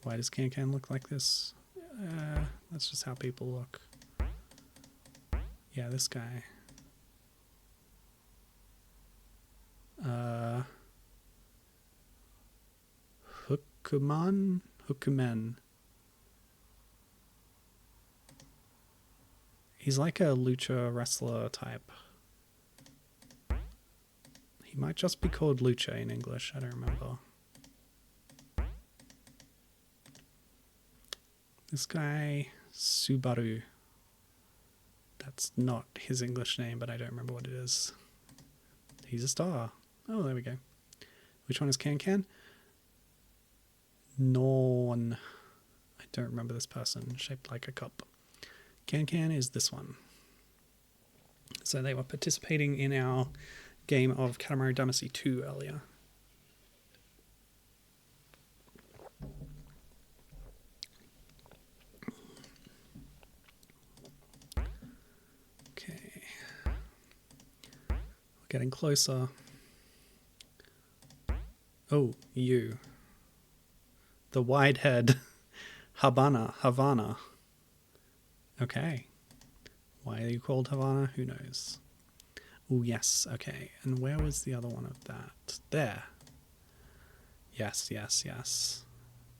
Why does Can look like this? That's just how people look. Yeah, this guy. Hukumen. He's like a lucha wrestler type. He might just be called Lucha in English, I don't remember. This guy, Subaru. That's not his English name, but I don't remember what it is. He's a star. Oh, there we go. Which one is Can? Norn. I don't remember this person, shaped like a cup. Can is this one. So they were participating in our game of Katamari Damacy 2 earlier. Okay. We're getting closer. Oh, you. The wide head. Havana. Okay. Why are you called Havana? Who knows? Oh, yes. Okay. And where was the other one of that? There. Yes, yes, yes.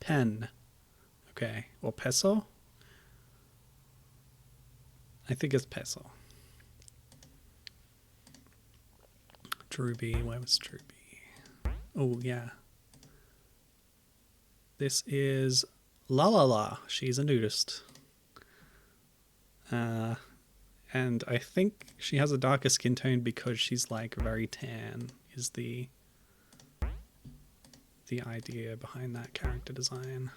Pen. Okay. Or peso? I think it's peso. Druby. Where was Druby? Oh, yeah. This is La La La. She's a nudist. And I think she has a darker skin tone because she's like very tan is the idea behind that character design.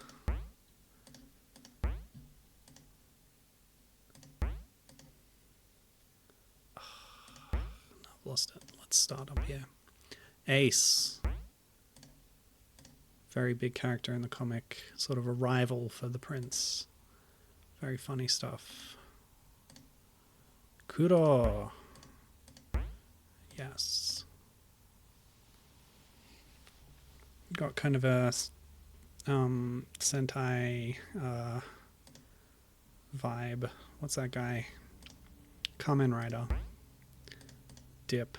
I've lost it. Let's start up here. Ace. Very big character in the comic. Sort of a rival for the prince. Very funny stuff. Kuro. Yes. Got kind of a Sentai vibe. What's that guy? Kamen Rider. Dip.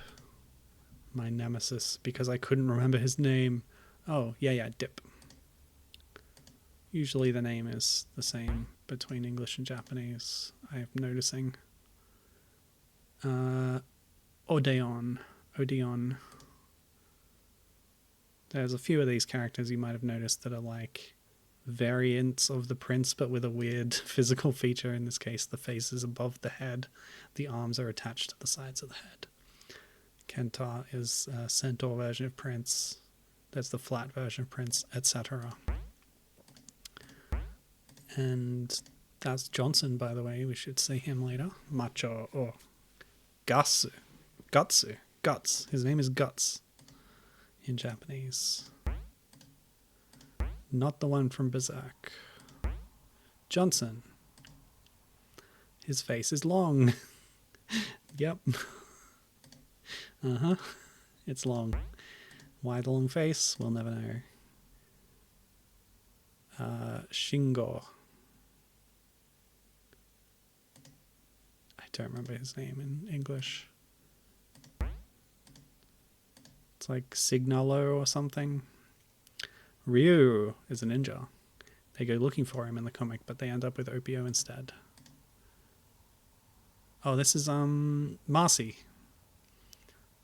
My nemesis, because I couldn't remember his name. Oh, yeah, Dip. Usually the name is the same between English and Japanese, I'm noticing. Odeon. There's a few of these characters you might have noticed that are like variants of the prince, but with a weird physical feature. In this case, the face is above the head. The arms are attached to the sides of the head. Kenta is a centaur version of prince. There's the flat version of prince, etc. And that's Johnson, by the way. We should see him later. Macho or Guts. His name is Guts in Japanese. Not the one from Berserk. Johnson. His face is long. Yep. It's long. Why the long face? We'll never know. Shingo. I don't remember his name in English. It's like Signalo or something. Ryu is a ninja. They go looking for him in the comic, but they end up with Opio instead. Oh, this is Marcy.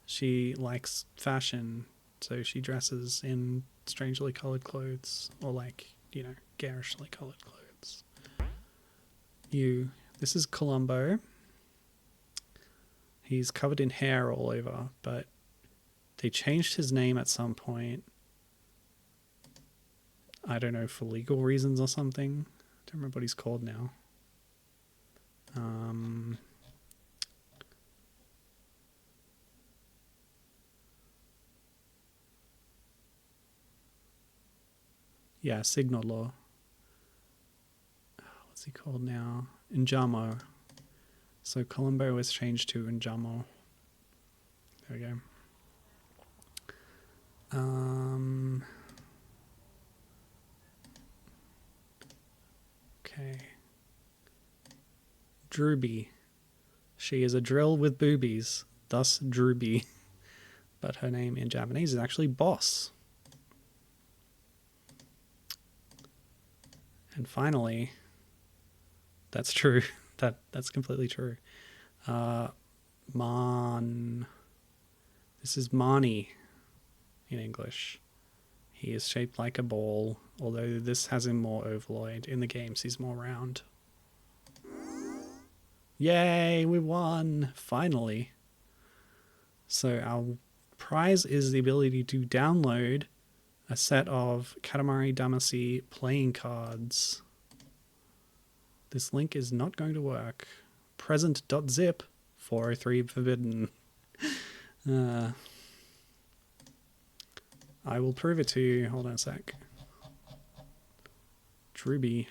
She likes fashion, so she dresses in strangely colored clothes, or like, you know, garishly colored clothes. This is Columbo. He's covered in hair all over, but they changed his name at some point. I don't know, for legal reasons or something. I don't remember what he's called now. Yeah, Signal Law. What's he called now? Njamo. So Columbo was changed to Njamo. There we go. Okay. Druby. She is a drill with boobies, thus Druby. But her name in Japanese is actually Boss. And finally, that's true. That's completely true. Man. This is Mani in English. He is shaped like a ball, although this has him more ovaloid. In the games, he's more round. Yay, we won! Finally. So our prize is the ability to download a set of Katamari Damacy playing cards. This link is not going to work. Present.zip 403 forbidden. I will prove it to you. Hold on a sec. Druby.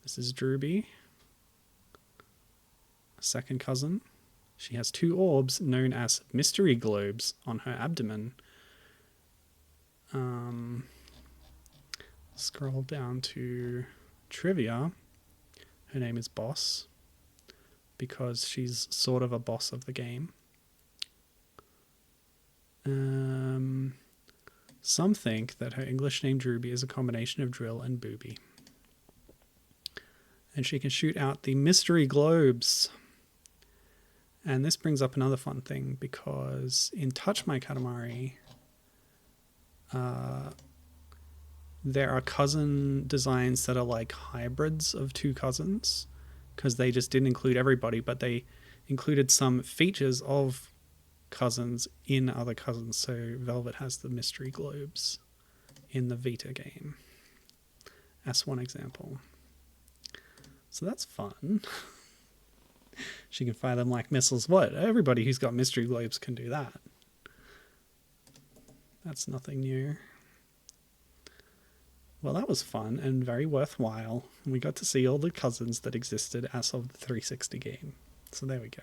This is Druby. Second cousin. She has 2 orbs known as mystery globes on her abdomen. Scroll down to trivia. Her name is Boss. because she's sort of a boss of the game. Some think that her English name Drooby is a combination of drill and booby. And she can shoot out the mystery globes. And this brings up another fun thing, because in Touch My Katamari, there are cousin designs that are like hybrids of two cousins, because they just didn't include everybody, but they included some features of cousins in other cousins. So Velvet has the mystery globes in the Vita game. That's one example. So that's fun. She can fire them like missiles. What? Everybody who's got mystery globes can do that. That's nothing new. Well, that was fun and very worthwhile. We got to see all the cousins that existed as of the 360 game. So there we go.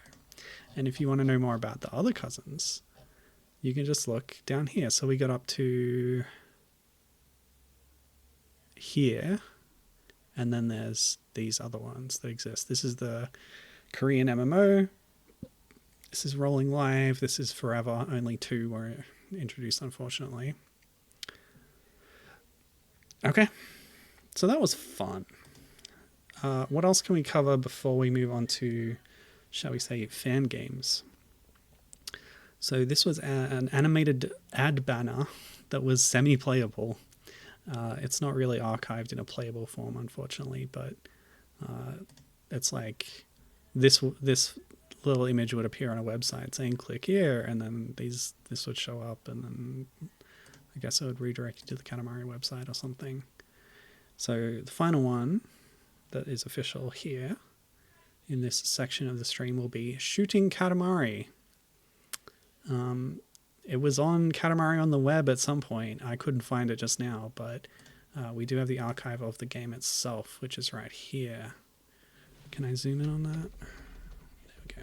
And if you want to know more about the other cousins, you can just look down here. So we got up to here, and then there's these other ones that exist. This is the Korean MMO. This is Rolling Live. This is Forever. Only 2 were introduced, unfortunately. Okay, so that was fun. What else can we cover before we move on to, shall we say, fan games? So this was an animated ad banner that was semi-playable. It's not really archived in a playable form, unfortunately, but it's like this little image would appear on a website saying click here, and then this would show up, and then I guess it would redirect you to the Katamari website or something. So the final one that is official here in this section of the stream will be Shooting Katamari. It was on Katamari on the web at some point. I couldn't find it just now, but we do have the archive of the game itself, which is right here. Can I zoom in on that? There we go.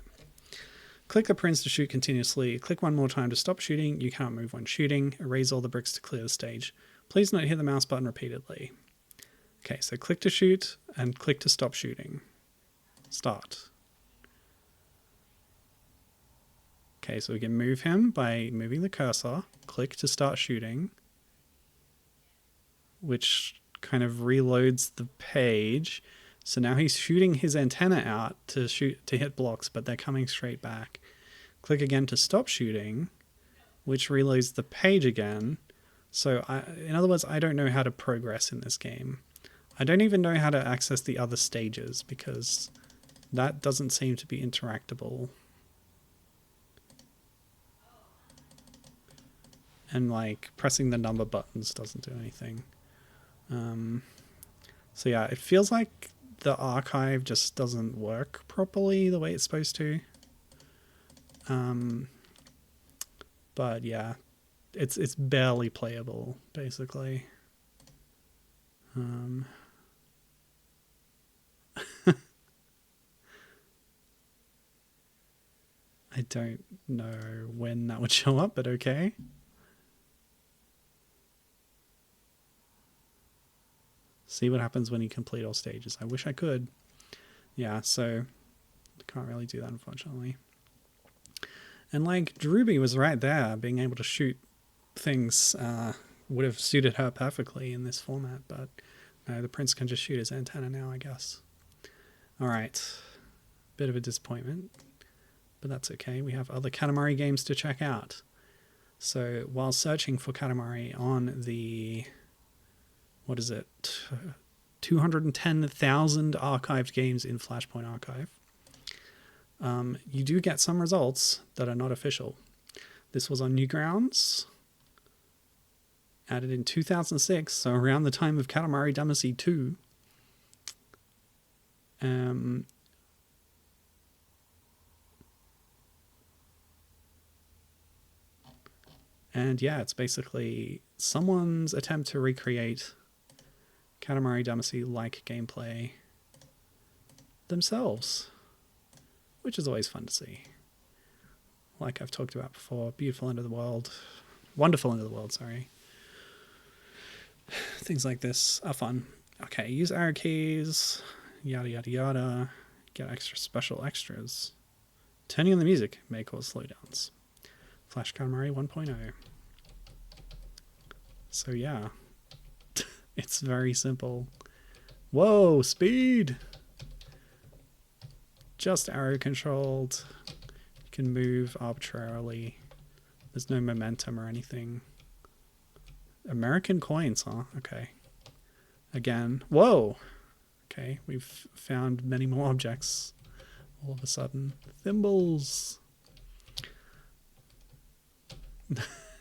Click the prints to shoot continuously. Click one more time to stop shooting. You can't move when shooting. Erase all the bricks to clear the stage. Please not hit the mouse button repeatedly. Okay, so click to shoot and click to stop shooting. Start. Okay, so we can move him by moving the cursor. Click to start shooting, which kind of reloads the page. So now he's shooting his antenna out to hit blocks, but they're coming straight back. Click again to stop shooting, which reloads the page again. So in other words, I don't know how to progress in this game. I don't even know how to access the other stages, because that doesn't seem to be interactable. And like pressing the number buttons doesn't do anything. So yeah, it feels like the archive just doesn't work properly the way it's supposed to. But yeah, it's barely playable, basically. I don't know when that would show up, but okay. See what happens when you complete all stages. I wish I could. Yeah, so can't really do that, unfortunately. And like Drooby was right there, being able to shoot things would have suited her perfectly in this format, but no, the prince can just shoot his antenna now, I guess. All right, bit of a disappointment, but that's okay. We have other Katamari games to check out. So while searching for Katamari on the, what is it, 210,000 archived games in Flashpoint Archive, you do get some results that are not official. This was on Newgrounds, added in 2006, so around the time of Katamari Damacy 2. And yeah, it's basically someone's attempt to recreate Katamari Damacy-like gameplay themselves, which is always fun to see. Like I've talked about before, beautiful end of the world, wonderful end of the world, sorry. Things like this are fun. Okay, use arrow keys, yada yada yada. get extra special extras. Turning on the music may cause slowdowns. Flash Katamari 1.0. So yeah, it's very simple. Whoa, speed! Just arrow controlled. You can move arbitrarily. There's no momentum or anything. American coins, huh? Okay. Again. Whoa! Okay, we've found many more objects all of a sudden. Thimbles!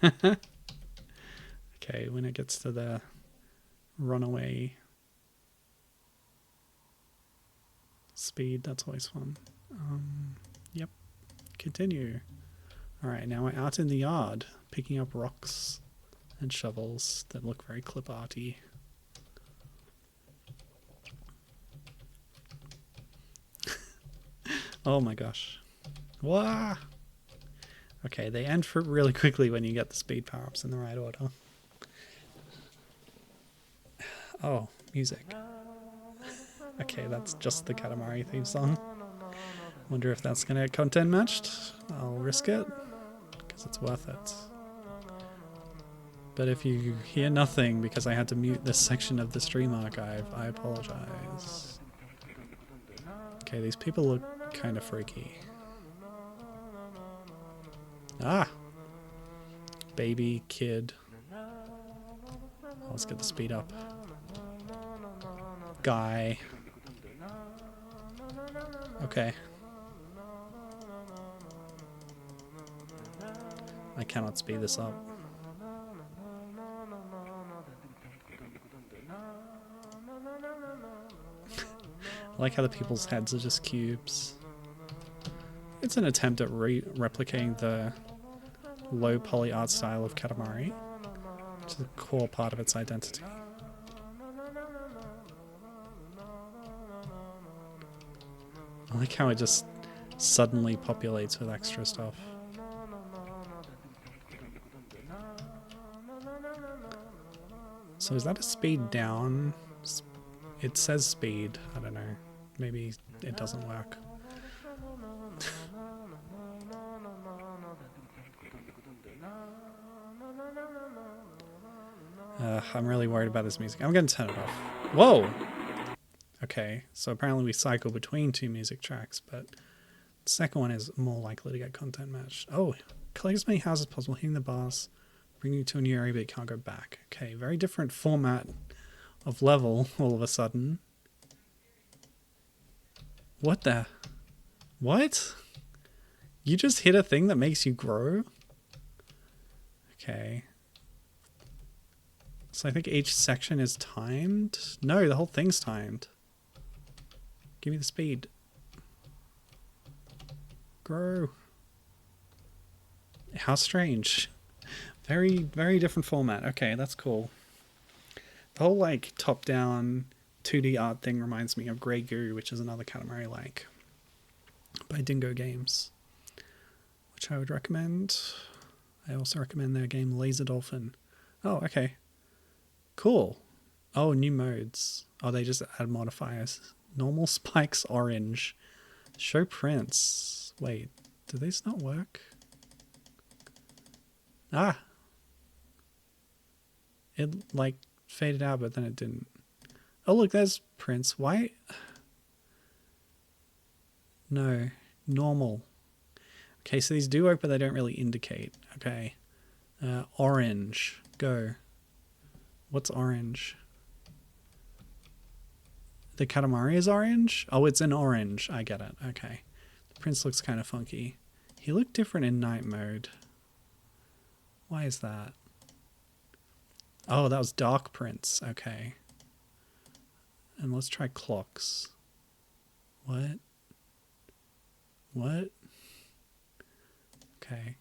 Okay, when it gets to the runaway speed, that's always fun. Yep. Continue. Alright, now we're out in the yard, picking up rocks and shovels that look very clip-arty. Oh my gosh. Wah! Okay, they end for really quickly when you get the speed power-ups in the right order. Oh, music. Okay, that's just the Katamari theme song. Wonder if that's gonna get content matched. I'll risk it, because it's worth it. But if you hear nothing because I had to mute this section of the stream archive, I apologize. Okay, these people look kind of freaky. Ah! Baby, kid. Oh, let's get the speed up. Guy. Okay. I cannot speed this up. I like how the people's heads are just cubes. It's an attempt at replicating the low poly art style of Katamari, which is a core part of its identity. I like how it just suddenly populates with extra stuff. So is that a speed down? It says speed. I don't know. Maybe it doesn't work. I'm really worried about this music. I'm going to turn it off. Whoa! Okay, so apparently we cycle between two music tracks, but the second one is more likely to get content matched. Oh, collect as many houses as possible, hitting the bars, bring you to a new area, but you can't go back. Okay, very different format of level all of a sudden. What the? What? You just hit a thing that makes you grow? Okay. So I think each section is timed? No, the whole thing's timed. Give me the speed. Grow. How strange. Very, very different format. Okay, that's cool. The whole like top-down 2D art thing reminds me of Grey Goo, which is another Katamari-like by Dingo Games, which I would recommend. I also recommend their game Laser Dolphin. Oh, okay. Cool. Oh, new modes. Oh, they just add modifiers. Normal spikes orange. Show prints. Wait, do these not work? Ah! It like faded out, but then it didn't. Oh look, there's prints. Why? No. Normal. Okay, so these do work, but they don't really indicate. Okay. Orange. Go. What's orange? The Katamari is orange? Oh, it's an orange. I get it. Okay. The prince looks kind of funky. He looked different in night mode. Why is that? Oh, that was dark prints. Okay. And let's try clocks. What? What? Okay.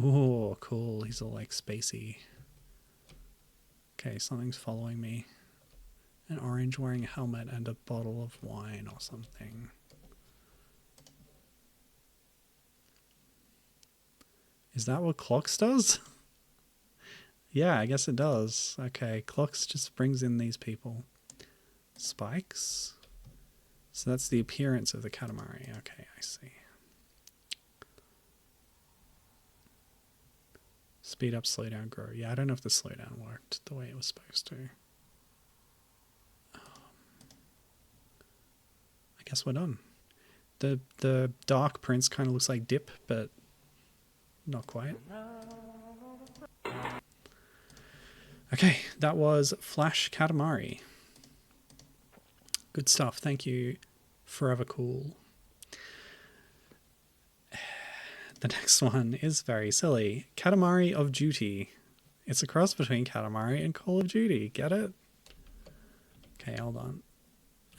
Oh, cool. He's all like spacey. Okay, something's following me. An orange wearing a helmet and a bottle of wine or something. Is that what clocks does? Yeah, I guess it does. Okay, clocks just brings in these people. Spikes? So that's the appearance of the Katamari. Okay, I see. Speed up, slow down, grow. Yeah, I don't know if the slowdown worked the way it was supposed to. I guess we're done. The dark prince kind of looks like Dip, but not quite. Okay, that was Flash Katamari. Good stuff. Thank you, Foreverkul. The next one is very silly. Katamari of Duty. It's a cross between Katamari and Call of Duty. Get it? Okay, hold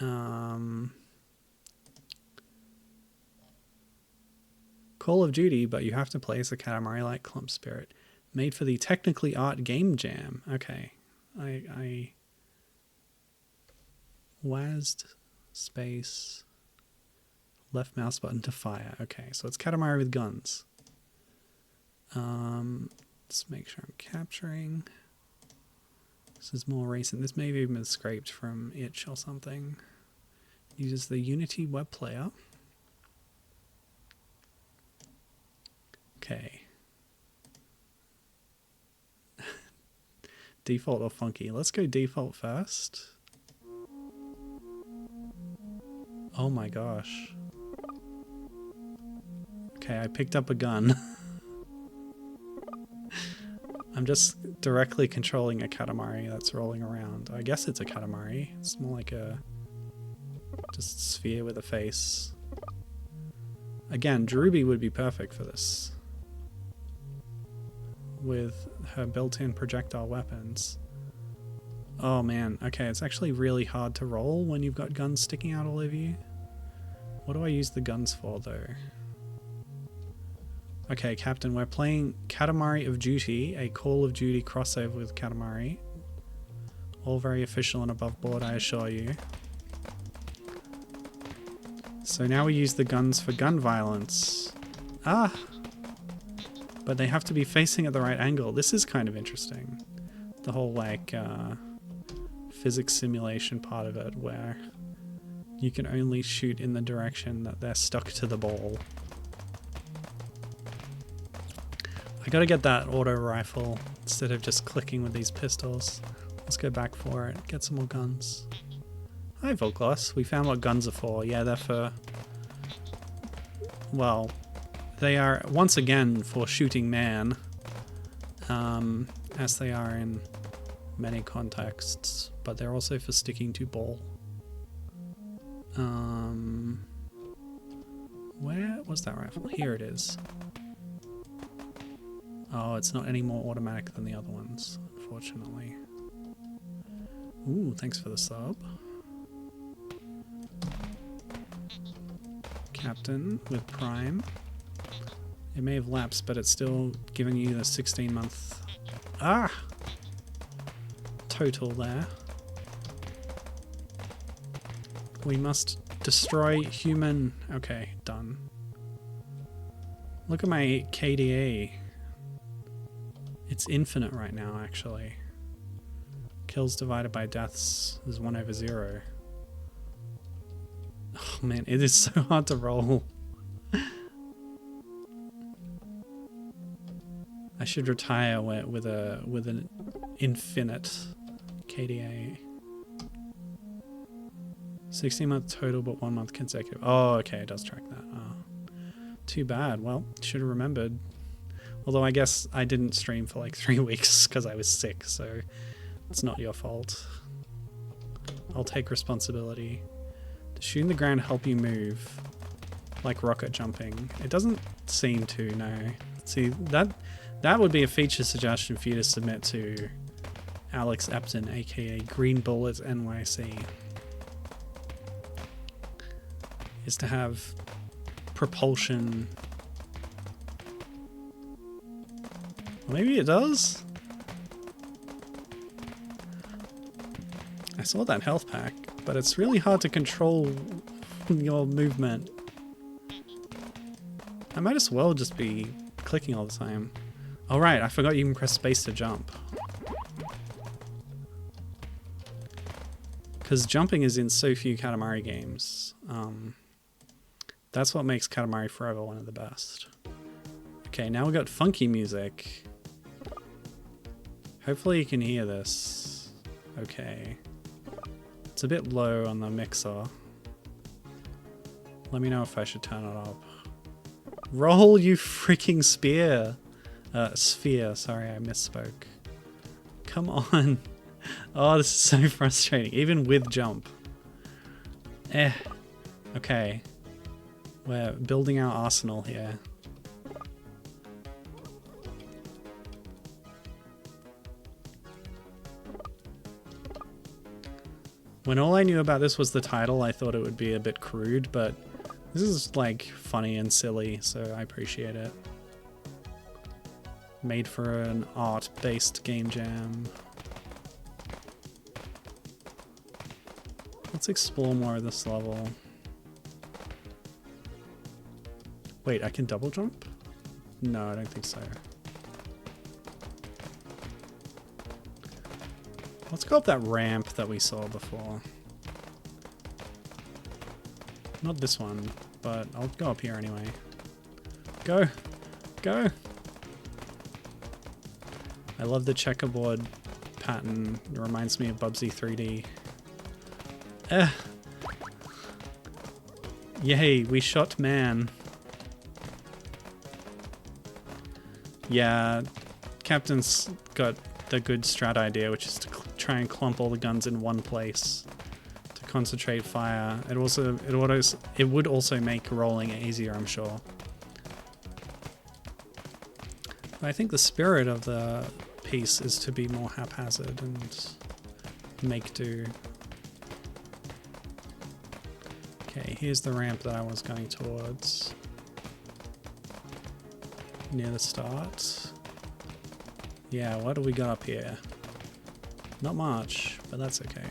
on. Call of Duty, but you have to play as a Katamari like Clump Spirit. Made for the Technically Art Game Jam. Okay. I WASD space left mouse button to fire. Okay, so it's Katamari with guns. Let's make sure I'm capturing. This is more recent. This may have even been scraped from itch or something. Uses the Unity web player. Okay. Default or funky? Let's go default first. Oh my gosh. Okay, I picked up a gun. I'm just directly controlling a Katamari that's rolling around. I guess it's a Katamari. It's more like a just sphere with a face. Again, Druby would be perfect for this. With her built-in projectile weapons. Oh man, okay, it's actually really hard to roll when you've got guns sticking out all over you. What do I use the guns for though? Okay, Captain, we're playing Katamari of Duty, a Call of Duty crossover with Katamari. All very official and above board, I assure you. So now we use the guns for gun violence. Ah! But they have to be facing at the right angle. This is kind of interesting. The whole, like, physics simulation part of it, where you can only shoot in the direction that they're stuck to the ball. I gotta get that auto rifle instead of just clicking with these pistols. Let's go back for it, get some more guns. Hi, Volklos. We found what guns are for. Yeah, they're for... well... they are, once again, for shooting man, as they are in many contexts, but they're also for sticking to ball. Where was that rifle? Here it is. Oh, it's not any more automatic than the other ones, unfortunately. Ooh, thanks for the sub. Captain with Prime. It may have lapsed, but it's still giving you the 16-month... ah! Total there. We must destroy human... okay, done. Look at my KDA. It's infinite right now, actually. Kills divided by deaths is 1/0. Oh man, it is so hard to roll. I should retire with an infinite KDA. 16-month total, but 1 month consecutive. Oh, okay, it does track that. Oh. Too bad. Well, should have remembered. Although I guess I didn't stream for like 3 weeks because I was sick, so it's not your fault. I'll take responsibility. Does shooting the ground help you move? Like rocket jumping? It doesn't seem to, no. See, that would be a feature suggestion for you to submit to Alex Epton, aka Green Bullets NYC. Is to have propulsion. Maybe it does? I saw that health pack, but it's really hard to control your movement. I might as well just be clicking all the time. Oh right, I forgot you can press space to jump. Because jumping is in so few Katamari games. That's what makes Katamari Forever one of the best. Okay, now we've got funky music. Hopefully you can hear this. Okay. It's a bit low on the mixer. Let me know if I should turn it up. Roll, you freaking spear. Sphere, sorry, I misspoke. Come on. Oh, this is so frustrating, even with jump. Okay. We're building our arsenal here. When all I knew about this was the title, I thought it would be a bit crude, but this is like funny and silly, so I appreciate it. Made for an art-based game jam. Let's explore more of this level. Wait, I can double jump? No, I don't think so. Let's go up that ramp that we saw before. Not this one, but I'll go up here anyway. Go! Go! I love the checkerboard pattern. It reminds me of Bubsy 3D. Yay, we shot man. Yeah, Captain's got the good strat idea, which is to try and clump all the guns in one place to concentrate fire. It would also make rolling easier, I'm sure. But I think the spirit of the piece is to be more haphazard and make do. Okay, here's the ramp that I was going towards. Near the start. Yeah, what do we got up here? Not much, but that's okay.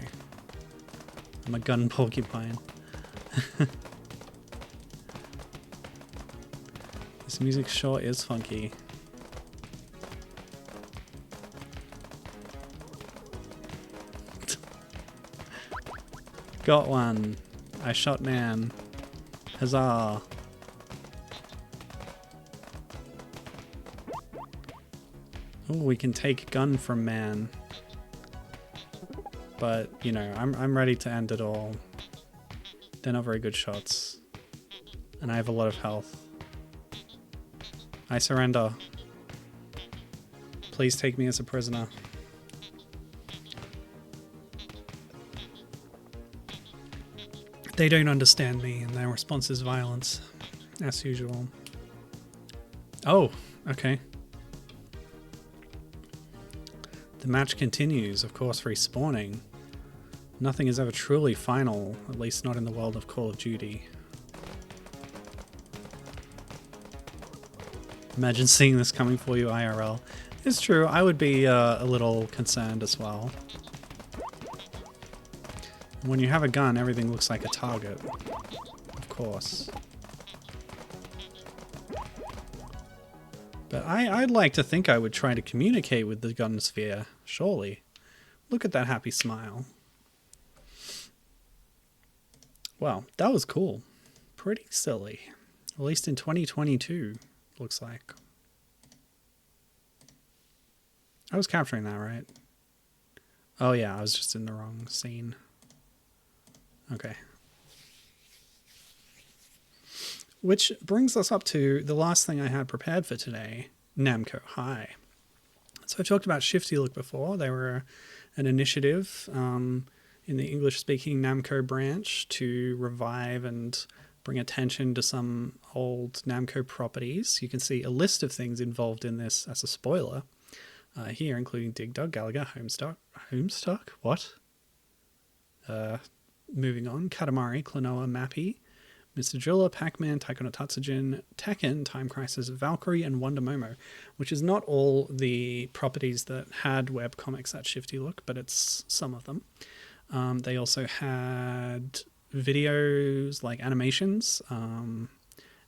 I'm a gun porcupine. This music sure is funky. Got one. I shot man. Huzzah. Oh, we can take gun from man. But, you know, I'm ready to end it all. They're not very good shots. And I have a lot of health. I surrender. Please take me as a prisoner. They don't understand me, and their response is violence, as usual. Oh, okay. The match continues, of course, respawning. Nothing is ever truly final, at least not in the world of Call of Duty. Imagine seeing this coming for you IRL. It's true, I would be a little concerned as well. When you have a gun, everything looks like a target. Of course. But I'd like to think I would try to communicate with the gun sphere, surely. Look at that happy smile. Wow, that was cool. Pretty silly. At least in 2022, looks like. I was capturing that, right? Oh yeah, I was just in the wrong scene. Okay. Which brings us up to the last thing I had prepared for today, Namco High. So I talked about Shifty Look before. They were an initiative in the English-speaking Namco branch to revive and bring attention to some old Namco properties. You can see a list of things involved in this as a spoiler here, including Dig Dug, Galaga, Homestuck? What? Moving on, Katamari, Klonoa, Mappy, Mr. Driller, Pac-Man, Taiko no Tatsujin, Tekken, Time Crisis, Valkyrie, and Wonder Momo, which is not all the properties that had webcomics at Shifty Look, but it's some of them. They also had videos like animations,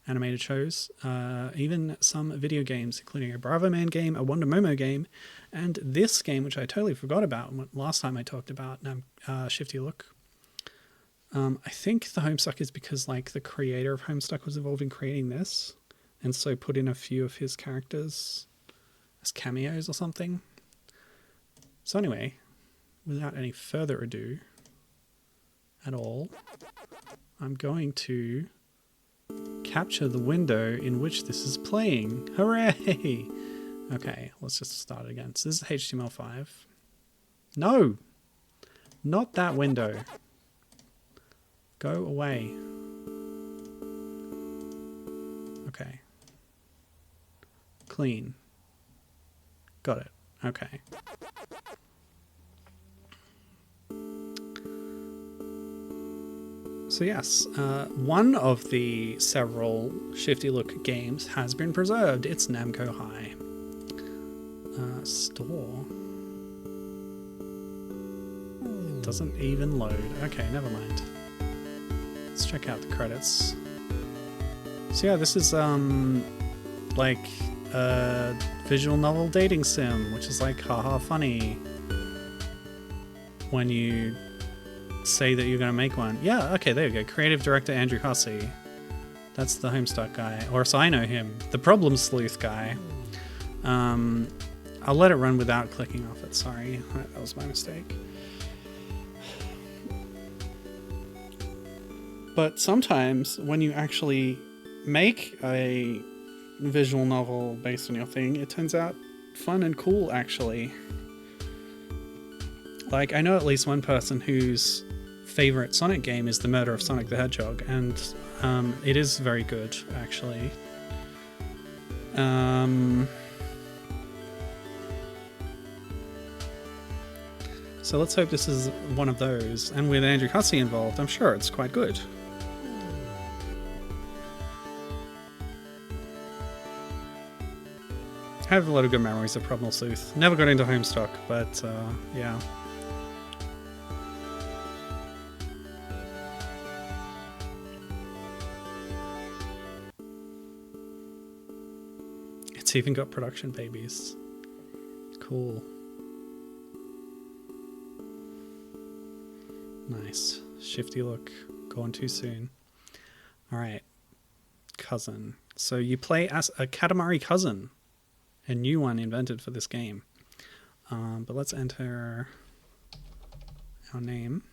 animated shows, even some video games, including a Bravo Man game, a Wonder Momo game, and this game, which I totally forgot about last time I talked about Shifty Look, I think the Homestuck is because like the creator of Homestuck was involved in creating this, and so put in a few of his characters as cameos or something. So anyway, without any further ado at all, I'm going to capture the window in which this is playing. Hooray! Okay, let's just start again. So this is HTML5. No! Not that window. Go away. Okay. Clean. Got it. Okay. So yes, one of the several Shifty Look games has been preserved. It's Namco High. Store. It doesn't even load. Okay, never mind. Let's check out the credits. So yeah, this is like a visual novel dating sim, which is like haha funny when you say that you're going to make one. Yeah, okay, there you go. Creative director Andrew Hussey. That's the Homestuck guy, or so I know him. The Problem Sleuth guy. I'll let it run without clicking off it. Sorry, that was my mistake. But sometimes when you actually make a visual novel based on your thing, it turns out fun and cool, actually. Like, I know at least one person whose favorite Sonic game is The Murder of Sonic the Hedgehog, and it is very good, actually. So let's hope this is one of those, and with Andrew Hussey involved, I'm sure it's quite good. I have a lot of good memories of Problem Sleuth. Never got into Homestuck, but yeah. It's even got production babies. Cool. Nice. Shifty Look. Gone too soon. Alright. Cousin. So you play as a Katamari cousin. A new one invented for this game. But let's enter our name.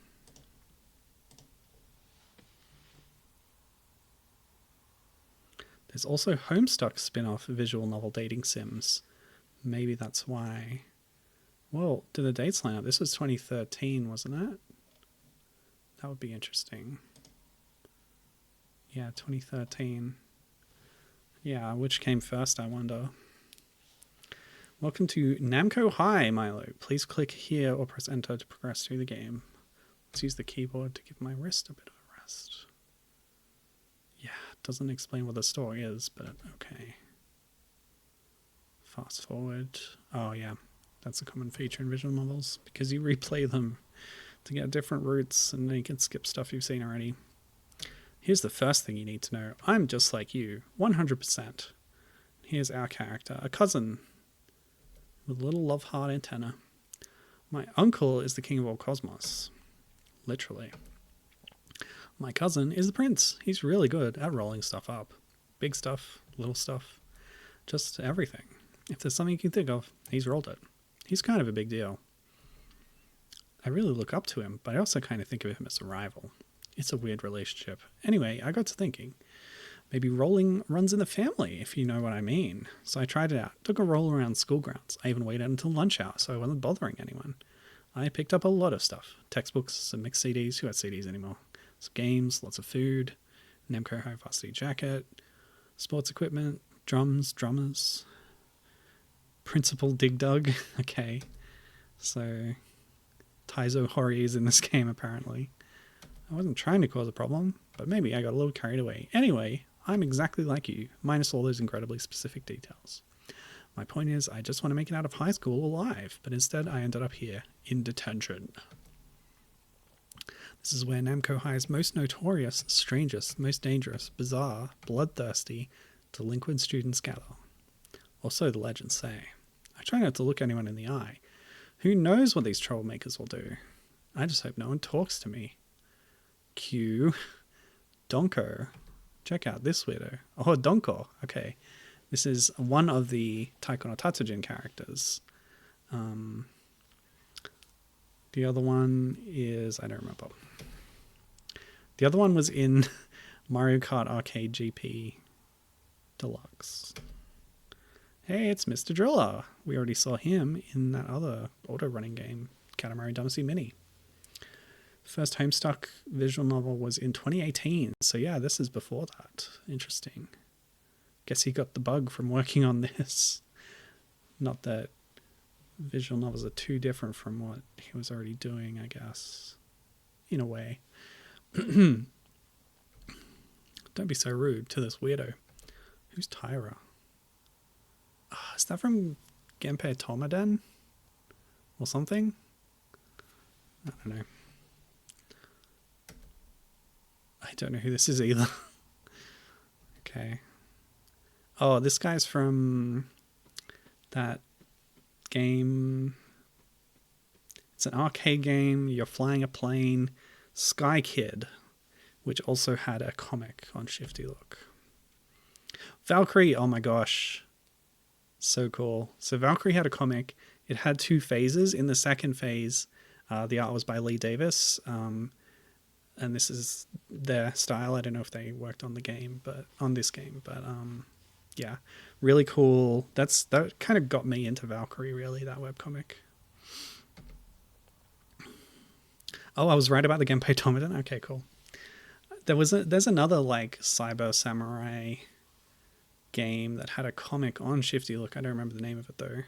There's also Homestuck spin-off visual novel dating sims. Maybe that's why. Well, do the dates line up? This was 2013, wasn't it? That would be interesting. Yeah, 2013. Yeah, which came first, I wonder. Welcome to Namco High, Milo. Please click here or press enter to progress through the game. Let's use the keyboard to give my wrist a bit of a rest. Yeah, it doesn't explain what the story is, but okay. Fast forward. Oh yeah, that's a common feature in visual novels, because you replay them to get different routes and then you can skip stuff you've seen already. Here's the first thing you need to know. I'm just like you, 100%. Here's our character, a cousin with a little love heart antenna. My uncle is the king of all cosmos. Literally. My cousin is the prince. He's really good at rolling stuff up. Big stuff, little stuff, just everything. If there's something you can think of, he's rolled it. He's kind of a big deal. I really look up to him, but I also kind of think of him as a rival. It's a weird relationship. Anyway, I got to thinking, maybe rolling runs in the family, if you know what I mean. So I tried it out. Took a roll around school grounds. I even waited until lunch hour, so I wasn't bothering anyone. I picked up a lot of stuff. Textbooks, some mixed CDs. Who has CDs anymore? Some games, lots of food, Namco High varsity jacket, sports equipment, drums, drummers, Principal Dig Dug. Okay. So Taizo Hori is in this game, apparently. I wasn't trying to cause a problem, but maybe I got a little carried away. Anyway, I'm exactly like you, minus all those incredibly specific details. My point is, I just want to make it out of high school alive, but instead I ended up here, in detention. This is where Namco High's most notorious, strangest, most dangerous, bizarre, bloodthirsty, delinquent students gather. Or so the legends say. I try not to look anyone in the eye. Who knows what these troublemakers will do? I just hope no one talks to me. Q. Donko. Check out this weirdo. Oh, Donko. Okay. This is one of the Taiko no Tatsujin characters. The other one is... I don't remember. The other one was in Mario Kart Arcade GP Deluxe. Hey, it's Mr. Driller. We already saw him in that other auto-running game, Katamari Damacy Mini. First Homestuck visual novel was in 2018. So yeah, this is before that. Interesting. Guess he got the bug from working on this. Not that visual novels are too different from what he was already doing, I guess. In a way. Don't be so rude to this weirdo. Who's Tyra? Oh, is that from Genpei Tomaden? Or something? I don't know. I don't know who this is either. Okay. Oh, this guy's from that game. It's an arcade game. You're flying a plane. Sky Kid, which also had a comic on Shifty Look. Valkyrie, oh my gosh. So cool. So Valkyrie had a comic. It had 2 phases. In the second phase, the art was by Lee Davis. And this is their style. I don't know if they worked on the game, but on this game, but yeah, really cool. That kind of got me into Valkyrie, really, that webcomic. Oh, I was right about the Genpei Tomaden. Okay, cool. There's another like cyber samurai game that had a comic on Shifty Look. I don't remember the name of it though.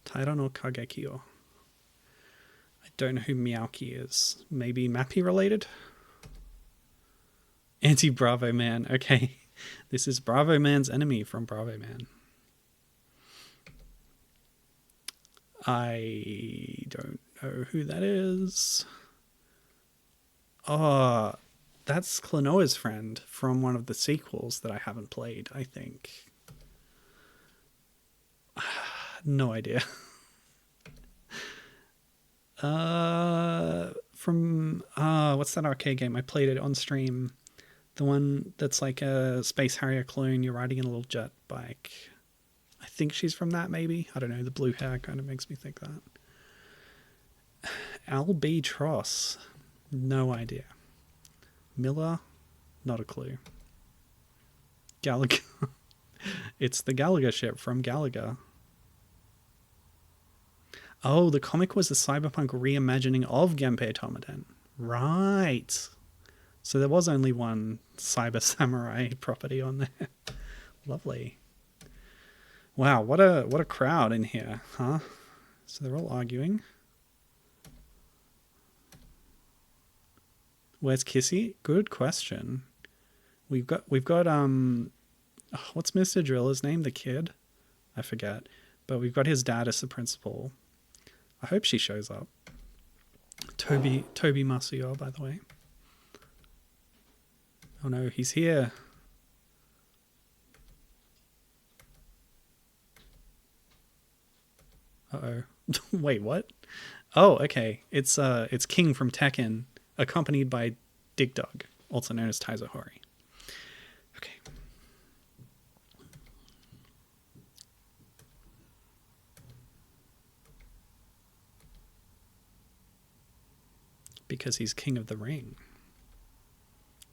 Taira no Kagekyo. I don't know who Miyauki is. Maybe Mappy-related? Anti-Bravo Man. Okay. This is Bravo Man's enemy from Bravo Man. I don't know who that is. Oh, that's Klonoa's friend from one of the sequels that I haven't played, I think. No idea. What's that arcade game? I played it on stream. The one that's like a Space Harrier clone. You're riding in a little jet bike. I think she's from that, maybe. I don't know. The blue hair kind of makes me think that. Albatross. No idea. Miller? Not a clue. Gallagher. It's the Gallagher ship from Gallagher. Oh, the comic was the cyberpunk reimagining of Genpei Tomaden. Right. So there was only one cyber samurai property on there. Lovely. Wow, what a crowd in here, huh? So they're all arguing. Where's Kissy? Good question. We've got what's Mr. Driller's name? The kid? I forget. But we've got his dad as the principal. I hope she shows up. Toby Masuyo, by the way. Oh no, he's here. Uh-oh. Wait, what? Oh, okay. It's King from Tekken, accompanied by Dig Dug, also known as Taizo Hori. Okay. Because he's king of the ring.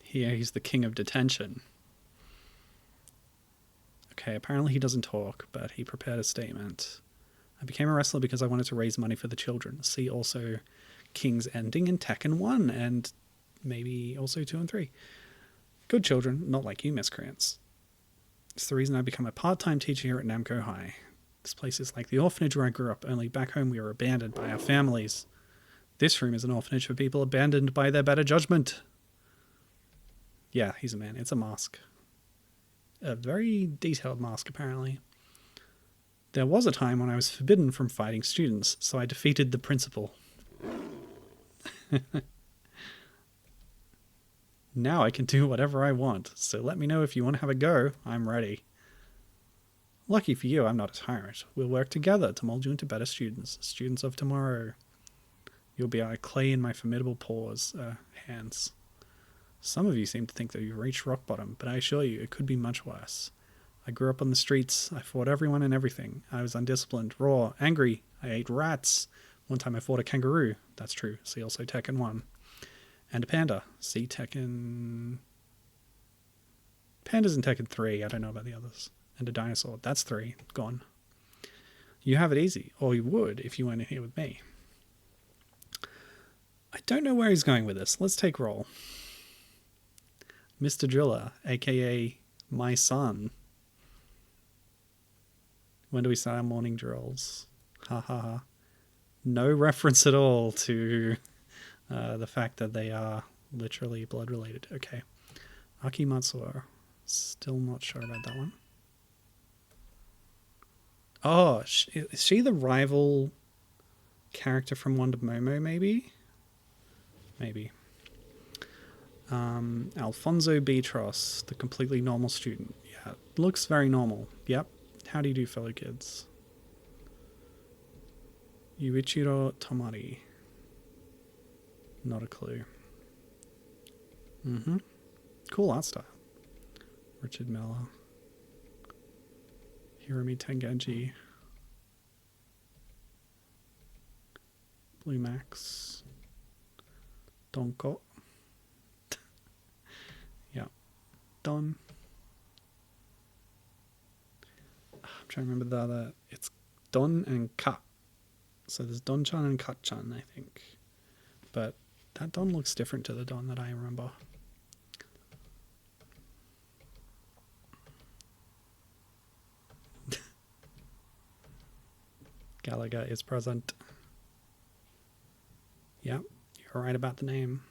Here he's the king of detention. Okay, apparently he doesn't talk, but he prepared a statement. I became a wrestler because I wanted to raise money for the children. See also King's Ending in Tekken 1 and maybe also 2 and 3. Good children, not like you miscreants. It's the reason I become a part-time teacher here at Namco High. This place is like the orphanage where I grew up, only back home we were abandoned by our families. This room is an orphanage for people abandoned by their better judgment. Yeah, he's a man. It's a mask. A very detailed mask, apparently. There was a time when I was forbidden from fighting students, so I defeated the principal. Now I can do whatever I want, so let me know if you want to have a go. I'm ready. Lucky for you, I'm not a tyrant. We'll work together to mold you into better students. Students of tomorrow. You'll be like clay in my formidable paws, hands. Some of you seem to think that you've reached rock bottom, but I assure you it could be much worse. I grew up on the streets. I fought everyone and everything. I was undisciplined, raw, angry. I ate rats. One time I fought a kangaroo. That's true. See also Tekken 1. And a panda. See Tekken... Panda's in Tekken 3. I don't know about the others. And a dinosaur. That's 3. Gone. You have it easy. Or you would if you weren't here with me. I don't know where he's going with this. Let's take roll. Mr. Driller, aka my son. When do we start our morning drills? Ha ha ha. No reference at all to the fact that they are literally blood related. Okay. Aki Matsuo. Still not sure about that one. Oh, is she the rival character from Wonder Momo, maybe? Maybe. Alfonso Beatros, the completely normal student. Yeah, looks very normal. Yep. How do you do, fellow kids? Yuichiro Tomari. Not a clue. Cool art style. Richard Miller. Hiromi Tengenji. Blue Max. Donko. Yeah. Don. I'm trying to remember the other. It's Don and Ka. So there's Don-chan and Kat-chan, I think. But that Don looks different to the Don that I remember. Gallagher is present. Yep, you're right about the name.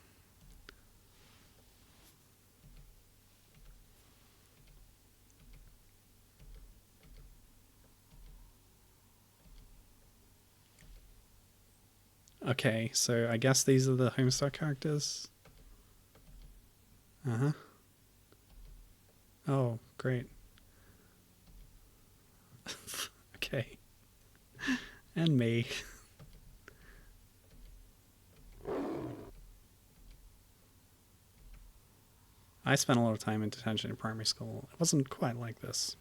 Okay, so I guess these are the Homestar characters. Oh, great. Okay. And me. I spent a lot of time in detention in primary school. It wasn't quite like this.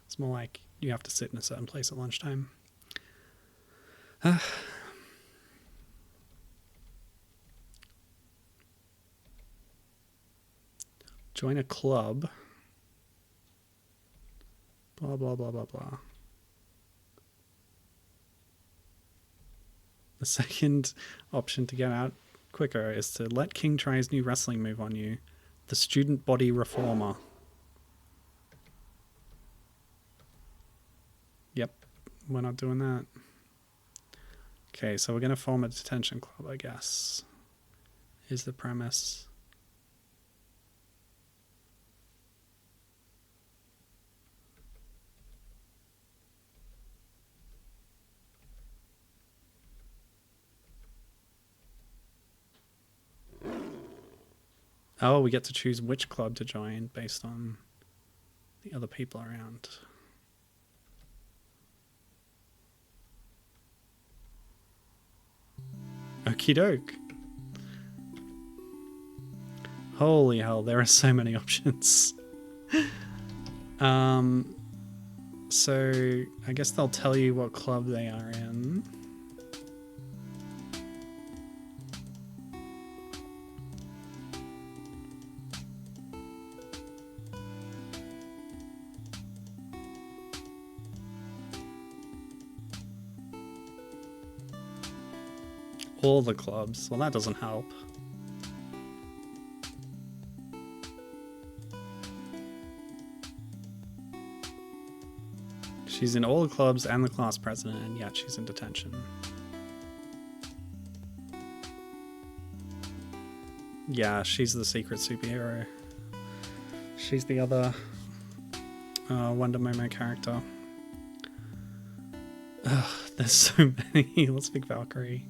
It's more like you have to sit in a certain place at lunchtime. Join a club. Blah, blah, blah, blah, blah. The second option to get out quicker is to let King try his new wrestling move on you. The Student Body Reformer. Yep, we're not doing that. Okay, so we're going to form a detention club, I guess. Is the premise. Oh, we get to choose which club to join based on the other people around. Okie doke. Holy hell, there are so many options. So I guess they'll tell you what club they are in. All the clubs. Well, that doesn't help. She's in all the clubs and the class president, and yet she's in detention. Yeah, she's the secret superhero. She's the other Wonder Momo character. Ugh, there's so many. Let's pick Valkyrie.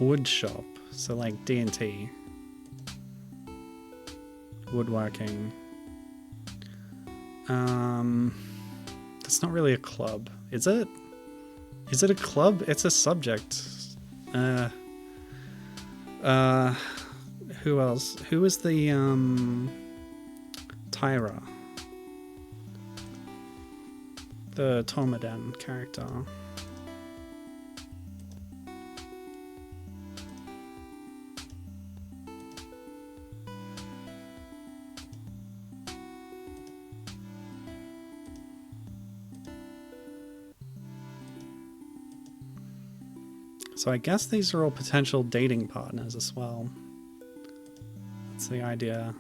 Wood shop. So like D&T. Woodworking. That's not really a club. Is it? Is it a club? It's a subject. Who else? Who was the Tyra? The Tomaden character. So I guess these are all potential dating partners as well. That's the idea.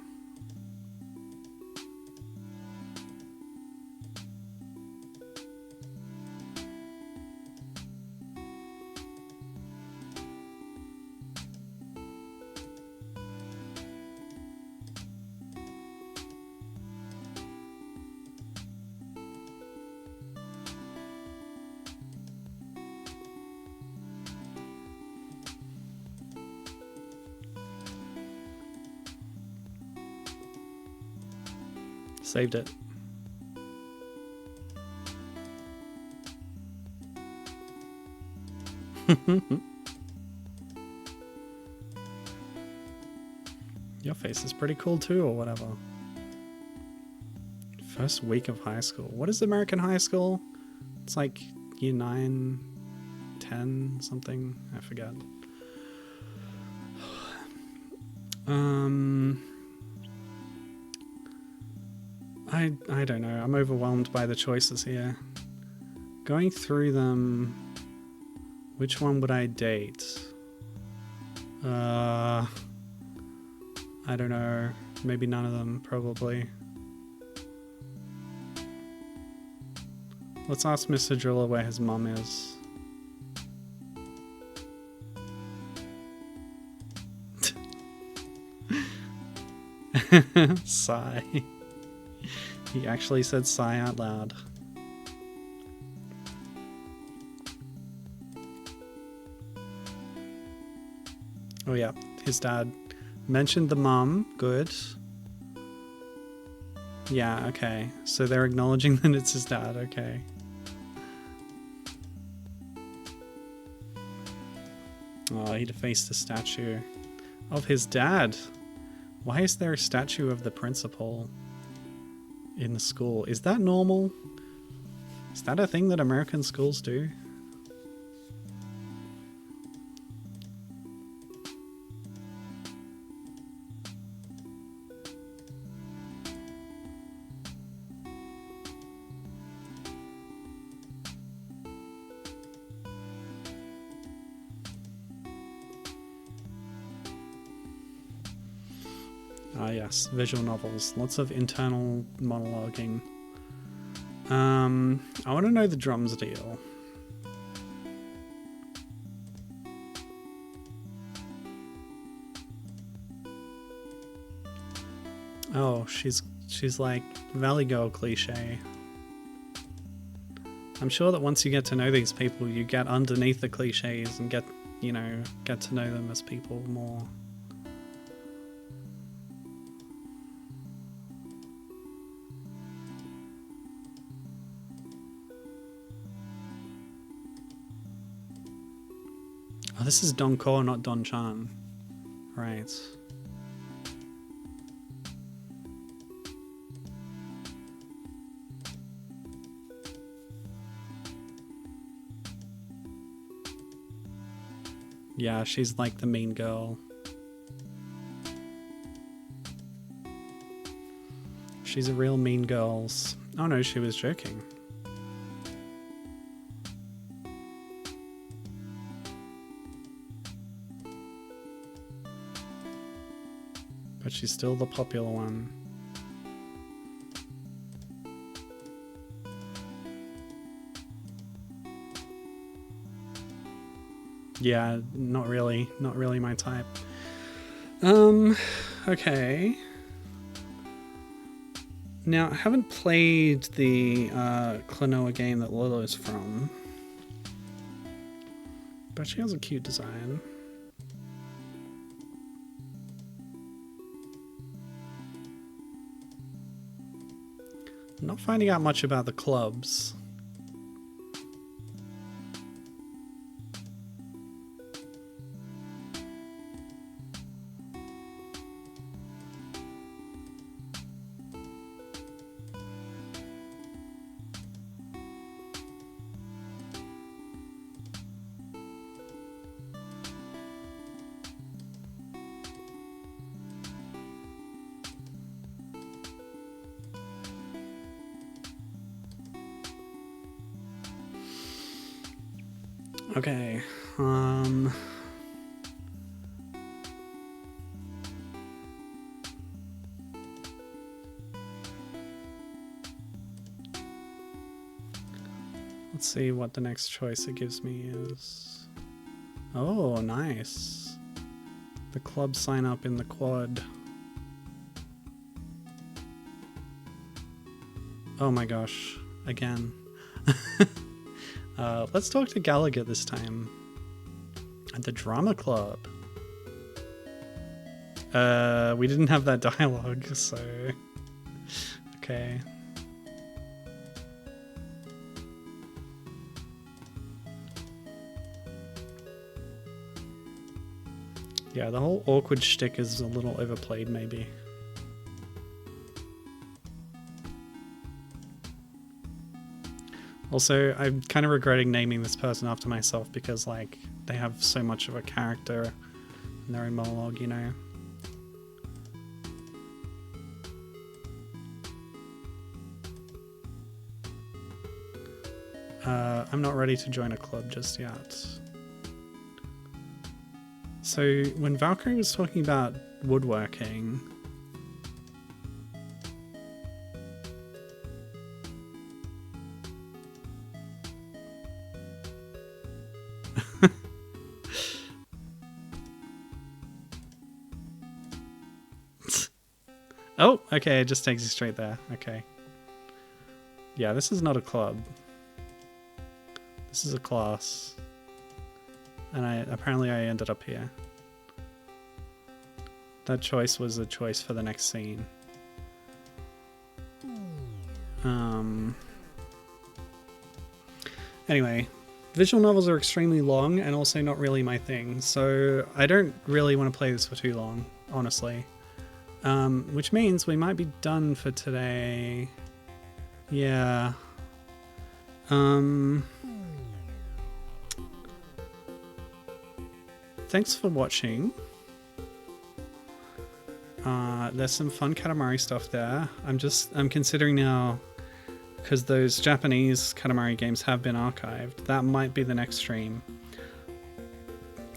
Saved it. Your face is pretty cool too, or whatever. First week of high school. What is American high school? It's like year 9, 10, something. I forget. I don't know. I'm overwhelmed by the choices here. Going through them, which one would I date? I don't know. Maybe none of them, probably. Let's ask Mr. Driller where his mum is. Sigh. He actually said sigh out loud. Oh yeah, his dad mentioned the mum. Good. Yeah, okay. So they're acknowledging that it's his dad. Okay. Oh, he defaced a statue of his dad. Why is there a statue of the principal in the school? Is that normal? Is that a thing that American schools do? Ah yes, visual novels. Lots of internal monologuing. I want to know the drums deal. Oh, she's like Valley Girl cliche. I'm sure that once you get to know these people, you get underneath the cliches and get to know them as people more. Oh, this is Don Ko, not Don Chan. Right. Yeah, she's like the mean girl. She's a real mean girl. Oh no, she was joking. But she's still the popular one. Yeah, not really my type. Okay. Now, I haven't played the Klonoa game that Lolo's from. But she has a cute design. I'm not finding out much about the clubs. Okay, let's see what the next choice it gives me is. Oh, nice. The club sign up in the quad. Oh my gosh, again. Let's talk to Gallagher this time. At the drama club. We didn't have that dialogue, so... Okay. Yeah, the whole awkward shtick is a little overplayed, maybe. Also, I'm kind of regretting naming this person after myself because, like, they have so much of a character in their own monologue, you know? I'm not ready to join a club just yet. So, when Valkyrie was talking about woodworking... Oh, okay, it just takes you straight there. Okay. Yeah, this is not a club. This is a class. And apparently I ended up here. That choice was a choice for the next scene. Anyway, visual novels are extremely long and also not really my thing, so I don't really want to play this for too long, honestly. Which means we might be done for today. Yeah. Thanks for watching. There's some fun Katamari stuff there. I'm considering now, because those Japanese Katamari games have been archived, that might be the next stream.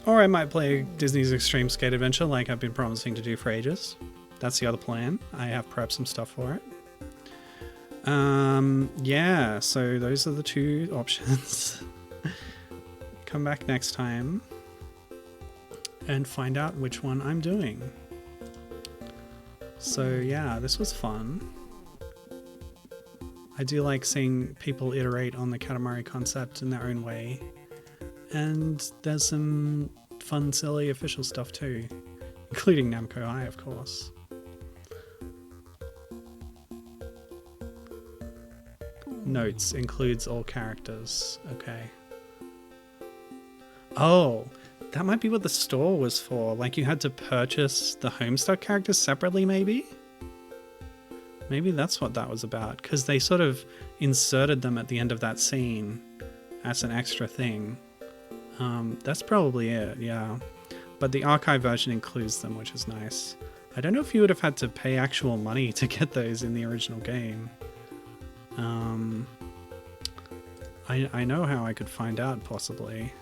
Or I might play Disney's Extreme Skate Adventure like I've been promising to do for ages. That's the other plan. I have prepped some stuff for it. Yeah, so those are the two options. Come back next time and find out which one I'm doing. So yeah, this was fun. I do like seeing people iterate on the Katamari concept in their own way. And there's some fun, silly official stuff too, including Namco High, of course. Notes includes all characters. Okay. Oh, that might be what the store was for. Like you had to purchase the Homestuck characters separately, maybe? Maybe that's what that was about, because they sort of inserted them at the end of that scene as an extra thing. That's probably it, yeah. But the archive version includes them, which is nice. I don't know if you would have had to pay actual money to get those in the original game. I know how I could find out, possibly.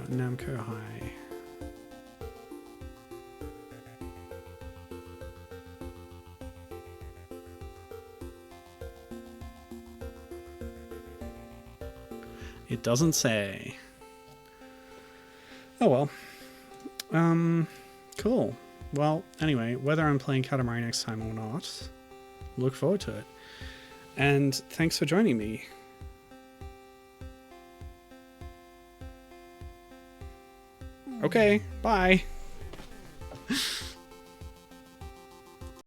Namco High. It doesn't say. Oh well. Cool. well, anyway, whether I'm playing Katamari next time or not, look forward to it. And thanks for joining me. Okay, bye.